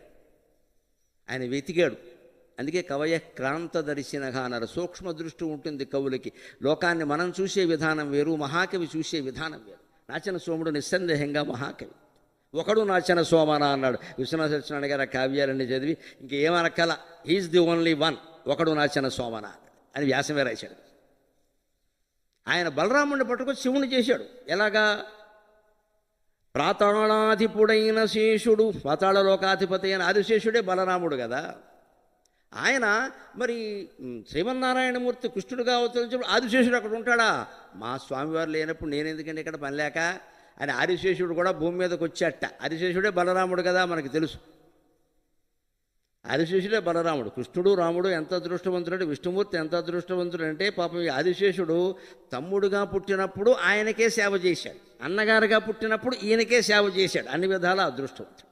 Speaker 1: ఆయన వెతికాడు. అందుకే కవయ క్రాంతదర్శినగా అన్నారు. సూక్ష్మ దృష్టి ఉంటుంది కవులకి. లోకాన్ని మనం చూసే విధానం వేరు, మహాకవి చూసే విధానం వేరు. నాచన సోముడు నిస్సందేహంగా మహాకవి. ఒకడు నాచన సోమన అన్నాడు. విశ్వనాథ సత్యనారాయణ గారు ఆ కావ్యాలన్నీ చదివి ఇంకేమనక్కల, హీఈస్ ది ఓన్లీ వన్, ఒకడు నాచన సోమన అని వ్యాసమే రాశాడు. ఆయన బలరాముడిని పట్టుకొని శివుని చేశాడు. ఎలాగా? పాతాళాధిపుడైన శేషుడు, పాతాళలోకాధిపతి అయిన ఆదిశేషుడే బలరాముడు కదా. ఆయన మరి శ్రీమన్నారాయణమూర్తి కృష్ణుడుగా అవతరించినప్పుడు ఆదిశేషుడు అక్కడ ఉంటాడా? మా స్వామివారు లేనప్పుడు నేను ఎందుకంటే ఇక్కడ పని లేక అని ఆదిశేషుడు కూడా భూమి మీదకి వచ్చేట. ఆదిశేషుడే బలరాముడు కదా మనకు తెలుసు. ఆదిశేషుడే బలరాముడు. కృష్ణుడు రాముడు ఎంత అదృష్టవంతుడు, విష్ణుమూర్తి ఎంత అదృష్టవంతుడు అంటే పాపం ఈ ఆదిశేషుడు తమ్ముడుగా పుట్టినప్పుడు ఆయనకే సేవ చేశాడు, అన్నగారుగా పుట్టినప్పుడు ఈయనకే సేవ చేశాడు. అన్ని విధాల అదృష్టవంతుడు.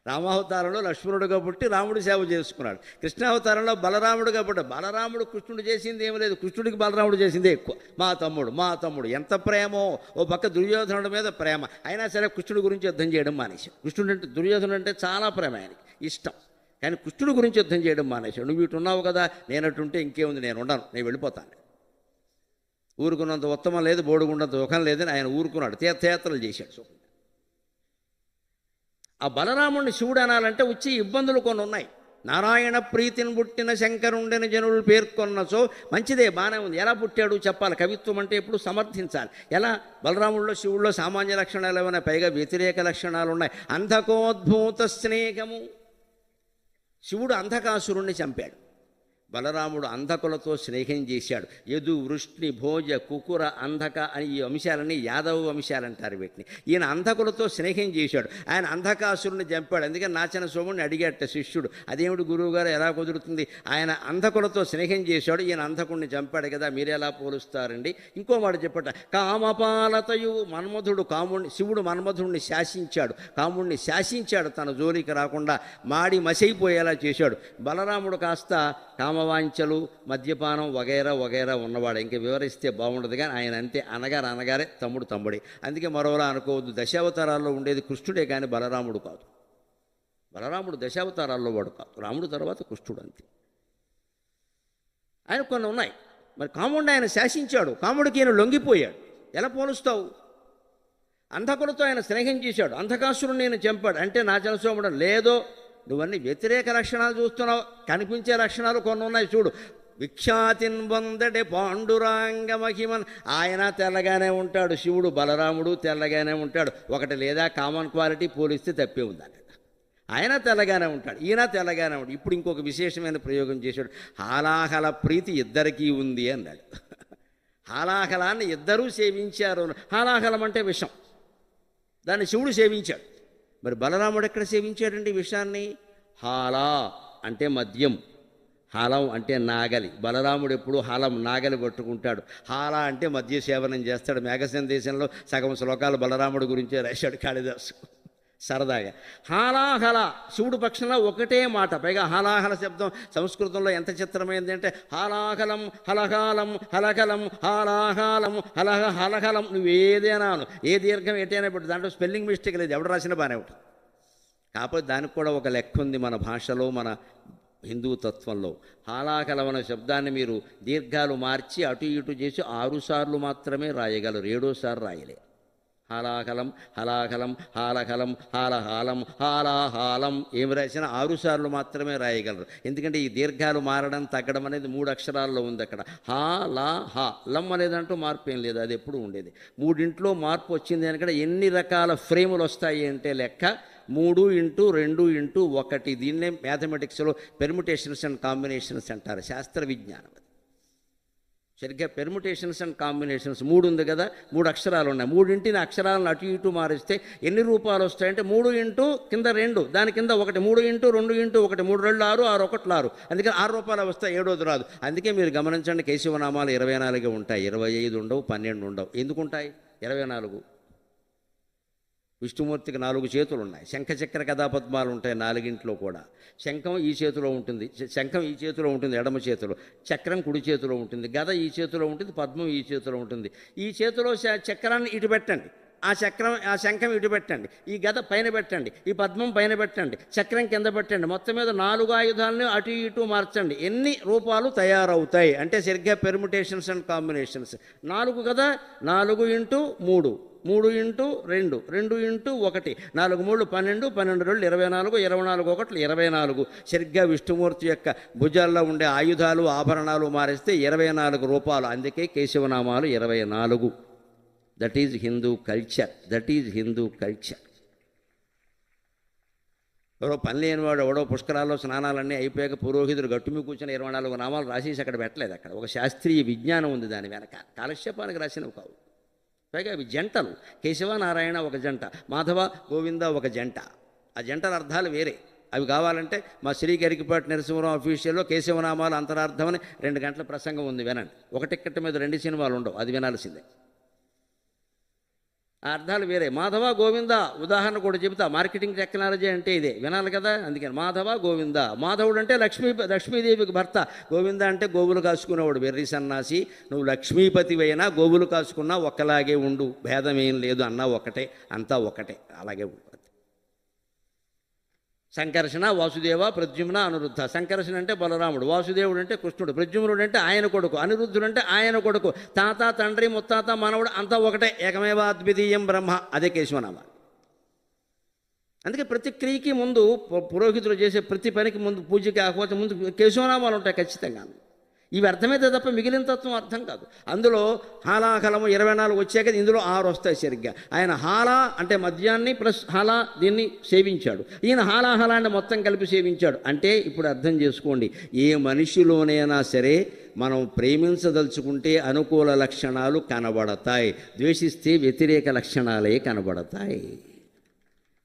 Speaker 1: రామావతారంలో లక్ష్మణుడుగా పుట్టి రాముడు సేవ చేసుకున్నాడు. కృష్ణావతారంలో బలరాముడుగా పుట్టి, బలరాముడు కృష్ణుడు చేసింది ఏమీ లేదు, కృష్ణుడికి బలరాముడు చేసిందే ఎక్కువ. మా తమ్ముడు ఎంత ప్రేమో. ఓ పక్క దుర్యోధనుడి మీద ప్రేమ, అయినా సరే కృష్ణుడి గురించి యుద్ధం చేయడం మానేశాడు. కృష్ణుడు అంటే, దుర్యోధనుడు అంటే చాలా ప్రేమ, ఆయనకి ఇష్టం. కానీ కృష్ణుడి గురించి యుద్ధం చేయడం మానేశాడు. నువ్వు ఇటు ఉన్నావు కదా, నేనటుంటే ఇంకేముంది, నేను ఉండను, నేను వెళ్ళిపోతాను. ఊరుకున్నంత ఉత్తమం లేదు, బోడుగున్నంత సుఖం లేదని ఆయన ఊరుకున్నాడు. తీర్థయాత్రలు చేశాడు. ఆ బలరాముడిని శివుడు అనాలంటే వచ్చి ఇబ్బందులు కొన్ని ఉన్నాయి. నారాయణ ప్రీతిని పుట్టిన శంకరుండని జనులు పేర్కొన్నచో, మంచిదే, బాగానే ఉంది. ఎలా పుట్టాడు చెప్పాలి. కవిత్వం అంటే ఎప్పుడు సమర్థించాలి. ఎలా? బలరాముడిలో శివుడిలో సామాన్య లక్షణాలు ఏమైనా, పైగా వ్యతిరేక లక్షణాలు ఉన్నాయి. అంధకోద్భూత స్నేహము. శివుడు అంధకాసురుణ్ణి చంపాడు. బలరాముడు అంధకులతో స్నేహం చేశాడు. యదు, వృష్ణి, భోజ, కుకుర, అంధక అని ఈ అంశాలని యాదవ వంశాలంటారు వీటిని. ఈయన అంధకులతో స్నేహం చేశాడు. ఆయన అంధకాసురుని చంపాడు. అందుకని నాచన సోముడిని అడిగాట శిష్యుడు, అదేమిటి గురువుగారు ఎలా కుదురుతుంది? ఆయన అంధకులతో స్నేహం చేశాడు, ఈయన అంధకుడిని చంపాడు కదా, మీరు ఎలా పోలుస్తారండి? ఇంకో మాట చెప్పట, కామపాలతయు మన్మధుడు శివుడు మన్మధుడిని శాసించాడు, కాముడిని శాసించాడు, తన జోలికి రాకుండా మాడి మసైపోయేలా చేశాడు. బలరాముడు కాస్త కామవాంఛలు, మద్యపానం వగైరా వగైరా ఉన్నవాడు. ఇంక వివరిస్తే బాగుండదు, కానీ ఆయన అంతే, అనగారే, తమ్ముడే. అందుకే మరోలా అనుకోవద్దు, దశావతారాల్లో ఉండేది కృష్ణుడే కానీ బలరాముడు కాదు. బలరాముడు దశావతారాల్లో వాడు కాదు, రాముడు తర్వాత కృష్ణుడు, అంతే. ఆయన కొన్ని ఉన్నాయి. మరి కాముడిని ఆయన శాసించాడు, కాముడికి ఈయన లొంగిపోయాడు. ఎలా పోలుస్తావు? అంధకులతో ఆయన స్నేహం చేశాడు, అంధకాసురుని నేను చంపాడు అంటే నాచన సోముడు లేదో, నువ్వన్నీ వ్యతిరేక లక్షణాలు చూస్తున్నావు. కనిపించే లక్షణాలు కొన్ని ఉన్నాయి చూడు. విఖ్యాతిన్ పొందడే పాండురాంగ మహిమన్. ఆయన తెల్లగానే ఉంటాడు, శివుడు బలరాముడు తెల్లగానే ఉంటాడు. ఒకటి లేదా కామన్ క్వాలిటీ పోలిస్తే తప్పే ఉంది అక్కడ. ఆయన తెల్లగానే ఉంటాడు, ఈయన తెల్లగానే ఉంటాడు. ఇప్పుడు ఇంకొక విశేషమైన ప్రయోగం చేశాడు. హాలాహల ప్రీతి ఇద్దరికీ ఉంది అన్నాడు. హాలాహలాన్ని ఇద్దరూ సేవించారు. హాలాహలం అంటే విషం, దాన్ని శివుడు సేవించాడు. మరి బలరాముడు ఎక్కడ సేవించాడండి విషాన్ని? హాలా అంటే మద్యం, హాలం అంటే నాగలి. బలరాముడు ఎప్పుడు హాలం నాగలి పట్టుకుంటాడు. హాలా అంటే మద్య సేవనం చేస్తాడు. మేఘసందేశంలో సగం శ్లోకాలు బలరాముడు గురించే రాశాడు కాళిదాసు సరదాగా. హాలాహల శివుడు పక్షంలో ఒకటే మాట, పైగా హాలాహల శబ్దం సంస్కృతంలో ఎంత చిత్రమైంది అంటే హాలాహలం హలహాలం హలకలం హాలాహాలం హలహ హలహలం. నువ్వేదేనాను ఏ దీర్ఘం ఎటైనా పెట్టు, దాంట్లో స్పెల్లింగ్ మిస్టేక్ లేదు, ఎవడు రాసినా బాగానే ఉంటుంది. కాకపోతే దానికి కూడా ఒక లెక్క ఉంది మన భాషలో, మన హిందూ తత్వంలో. హాలాహలం అనే శబ్దాన్ని మీరు దీర్ఘాలు మార్చి అటు ఇటు చేసి 6 సార్లు మాత్రమే రాయగలరు, 7వ సారి రాయలే. హాలాహలం హలాహలం హాలహలం హాలహాలం హాలాహాలం ఏమి రాసినా 6 సార్లు మాత్రమే రాయగలరు. ఎందుకంటే ఈ దీర్ఘాలు మారడం తగ్గడం అనేది 3 అక్షరాల్లో ఉంది అక్కడ. హా లా హా లం అనేదంటూ మార్పు ఏం లేదు, అది ఎప్పుడు ఉండేది. 3 మార్పు వచ్చింది అని ఎన్ని రకాల ఫ్రేములు వస్తాయి అంటే లెక్క 3 × 2 × 1. దీన్నే మ్యాథమెటిక్స్లో పెర్ముటేషన్స్ అండ్ కాంబినేషన్స్ అంటారు, శాస్త్ర విజ్ఞానం. సరిగ్గా పెర్ముటేషన్స్ అండ్ కాంబినేషన్స్ 3 ఉంది కదా, 3 అక్షరాలు ఉన్నాయి. 3 అక్షరాలను అటు ఇటు మారిస్తే ఎన్ని రూపాలు వస్తాయంటే 3 కింద 2, దాని కింద 1, 3 × 2 × 1, 3 2 6, 6 1 6. అందుకని 6 రూపాయలు వస్తాయి, 7వది రాదు. అందుకే మీరు గమనించండి, కేశవనామాలు 24 ఉంటాయి, 25 ఉండవు, 12 ఉండవు. ఎందుకుంటాయి 24? విష్ణుమూర్తికి 4 చేతులు ఉన్నాయి, శంఖచక్ర కథాపద్మాలు ఉంటాయి 4 కూడా. శంఖం ఈ చేతిలో ఉంటుంది, శంఖం ఈ చేతిలో ఉంటుంది ఎడమ చేతిలో, చక్రం కుడి చేతిలో ఉంటుంది, గద ఈ చేతిలో ఉంటుంది, పద్మం ఈ చేతిలో ఉంటుంది. ఈ చేతిలో చక్రాన్ని ఇటు పెట్టండి, ఆ శంఖం ఇటు పెట్టండి, ఈ గద పైన పెట్టండి, ఈ పద్మం పైన పెట్టండి, చక్రం కింద పెట్టండి. మొత్తం మీద 4 ఆయుధాలను అటు ఇటు మార్చండి, ఎన్ని రూపాలు తయారవుతాయి అంటే సరిగ్గా పెర్ముటేషన్స్ అండ్ కాంబినేషన్స్. 4 కదా, 4 × 3, 3 × 2, 2 × 1, 4 3 12, 12 2 24, 24 1 24. సరిగ్గా విష్ణుమూర్తి యొక్క భుజాల్లో ఉండే ఆయుధాలు ఆభరణాలు మారిస్తే 24 రూపాయలు. అందుకే కేశవనామాలు 24. That is Hindu culture, that is Hindu culture. ఎవరో పని లేనివాడు ఎవడో పుష్కరాల్లో స్నానాలన్నీ అయిపోయాక పురోహితుడు గట్టుమి కూర్చొని 24 నామాలు రాసేసి అక్కడ పెట్టలేదు. అక్కడ ఒక శాస్త్రీయ విజ్ఞానం ఉంది దాని వెనక, కాలక్షేపానికి రాసినవి కావు. పైగా అవి జంటలు, కేశవ నారాయణ ఒక జంట, మాధవ గోవింద ఒక జంట. ఆ జంటల అర్థాలు వేరే. అవి కావాలంటే మా శ్రీ గరికపాటి నరసింహరావు అఫీషియల్లో కేశవనామాలు అంతరార్థం అని 2 గంటల ప్రసంగం ఉంది, వినండి. ఒక టిక్కెట్ మీద 2 సినిమాలు ఉండవు, అది వినాల్సిందే. ఆ అర్థాలు వేరే. మాధవ గోవింద ఉదాహరణ కూడా చెబుతా, మార్కెటింగ్ టెక్నాలజీ అంటే ఇదే, వినాలి కదా. అందుకని మాధవ గోవింద. మాధవుడు అంటే లక్ష్మీదేవికి భర్త, గోవింద అంటే గోవులు కాసుకునేవాడు. వెర్రి సన్నాసి, నువ్వు లక్ష్మీపతివైనా గోవులు కాసుకున్నా ఒక్కలాగే ఉండు, భేదమేం లేదు, అన్నా ఒకటే, అంతా ఒకటే, అలాగే ఉంటుంది. సంకర్షణ వాసుదేవ ప్రద్యుమ్న అనిరుద్ధ. సంకర్షణ అంటే బలరాముడు, వాసుదేవుడు అంటే కృష్ణుడు, ప్రద్యుమ్నుడు అంటే ఆయన కొడుకు, అనిరుద్ధుడు అంటే ఆయన కొడుకు. తాత తండ్రి ముత్తాత మనవుడు అంతా ఒకటే, ఏకమేవ అద్వితీయం బ్రహ్మ. అదే కేశవనామాలు. అందుకే ప్రతి క్రియకి ముందు, పురోహితులు చేసే ప్రతి పనికి ముందు, పూజకి ఆహ్వాతం ముందు కేశవనామాలు ఉంటాయి ఖచ్చితంగా. ఇవి అర్థమైతే తప్ప మిగిలిన తత్వం అర్థం కాదు. అందులో హాలాహలము 24 వచ్చాక ఇందులో 6 వస్తాయి సరిగ్గా. ఆయన హాలా అంటే మద్యాన్ని ప్లస్ హాలా దీన్ని సేవించాడు, ఈయన హాలాహలాన్ని మొత్తం కలిపి సేవించాడు. అంటే ఇప్పుడు అర్థం చేసుకోండి, ఏ మనిషిలోనైనా సరే మనం ప్రేమించదలుచుకుంటే అనుకూల లక్షణాలు కనబడతాయి, ద్వేషిస్తే వ్యతిరేక లక్షణాలే కనబడతాయి.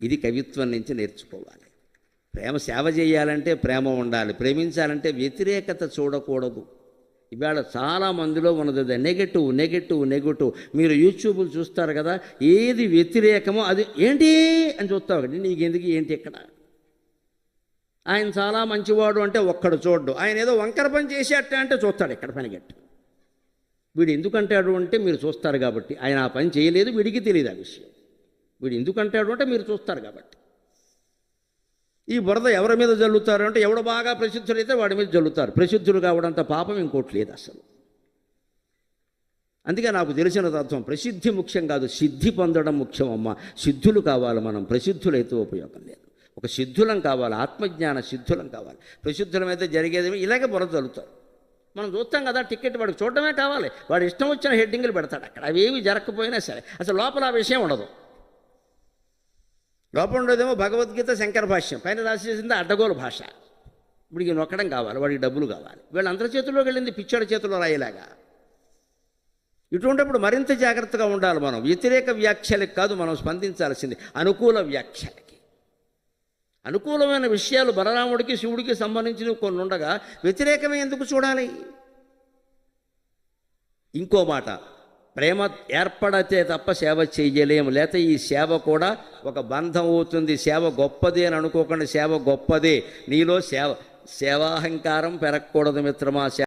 Speaker 1: ఇది కవిత్వం నుంచి నేర్చుకోవాలి. ప్రేమ సేవ చేయాలంటే ప్రేమ ఉండాలి, ప్రేమించాలంటే వ్యతిరేకత చూడకూడదు. ఇవాళ చాలామందిలో ఉన్నది నెగటివ్ నెగటివ్ నెగటివ్. మీరు యూట్యూబ్లు చూస్తారు కదా, ఏది వ్యతిరేకమో అది ఏంటి అని చూస్తావు కదా, నీకెందుకు ఏంటి ఇక్కడ. ఆయన చాలా మంచివాడు అంటే ఒక్కడు చూడ్డు, ఆయన ఏదో వంకర పని చేసేట అంటే చూస్తాడు ఇక్కడ పనిగట్టు. వీడు ఎందుకంటాడు అంటే మీరు చూస్తారు కాబట్టి, ఆయన ఆ పని చేయలేదు, వీడికి తెలియదు ఆ విషయం. వీడు ఎందుకంటాడు అంటే మీరు చూస్తారు కాబట్టి. ఈ బురద ఎవరి మీద జల్లుతారు అంటే ఎవడు బాగా ప్రసిద్ధుడైతే వాడి మీద జల్లుతారు. ప్రసిద్ధుడు కావడంత పాపం ఇంకోటి లేదు అసలు. అందుకే నాకు తెలిసిన తత్వం, ప్రసిద్ధి ముఖ్యం కాదు, సిద్ధి పొందడం ముఖ్యం. అమ్మ సిద్ధులు కావాలి, మనం ప్రసిద్ధులైతే ఉపయోగం లేదు. ఒక సిద్ధులం కావాలి, ఆత్మజ్ఞాన సిద్ధులం కావాలి. ప్రసిద్ధులమైతే జరిగేది ఇలాగే బురద జల్లుతారు. మనం చూస్తాం కదా, టికెట్ వాడికి చూడటమే కావాలి, వాడు ఇష్టం వచ్చిన హెడ్డింగ్లు పెడతాడు అక్కడ. అవేవి జరగకపోయినా సరే అసలు లోపల ఆ విషయం ఉండదు. లోపల ఉండేదేమో భగవద్గీత శంకర భాష్యం, పైన రాసేసింది అడ్డగోలు భాష. ఇప్పుడు నొక్కడం కావాలి, వాడికి డబ్బులు కావాలి. వీళ్ళందరి చేతుల్లోకి వెళ్ళింది పిచ్చాడి చేతుల్లో రాయేలాగా. ఇటువంటిప్పుడు మరింత జాగ్రత్తగా ఉండాలి మనం. వ్యతిరేక వ్యాఖ్యలకు కాదు మనం స్పందించాల్సింది, అనుకూల వ్యాఖ్యలకి. అనుకూలమైన విషయాలు బలరాముడికి శివుడికి సంబంధించినవి కొన్ని ఉండగా వ్యతిరేకమే ఎందుకు చూడాలి? ఇంకో మాట, ప్రేమ ఏర్పడితే తప్ప సేవ చెయ్యలేము, లేకపోతే ఈ సేవ కూడా ఒక బంధం అవుతుంది. సేవ గొప్పదే అని అనుకోకుండా, సేవ గొప్పదే, నీలో సేవాహంకారం పెరగకూడదు మిత్రమా.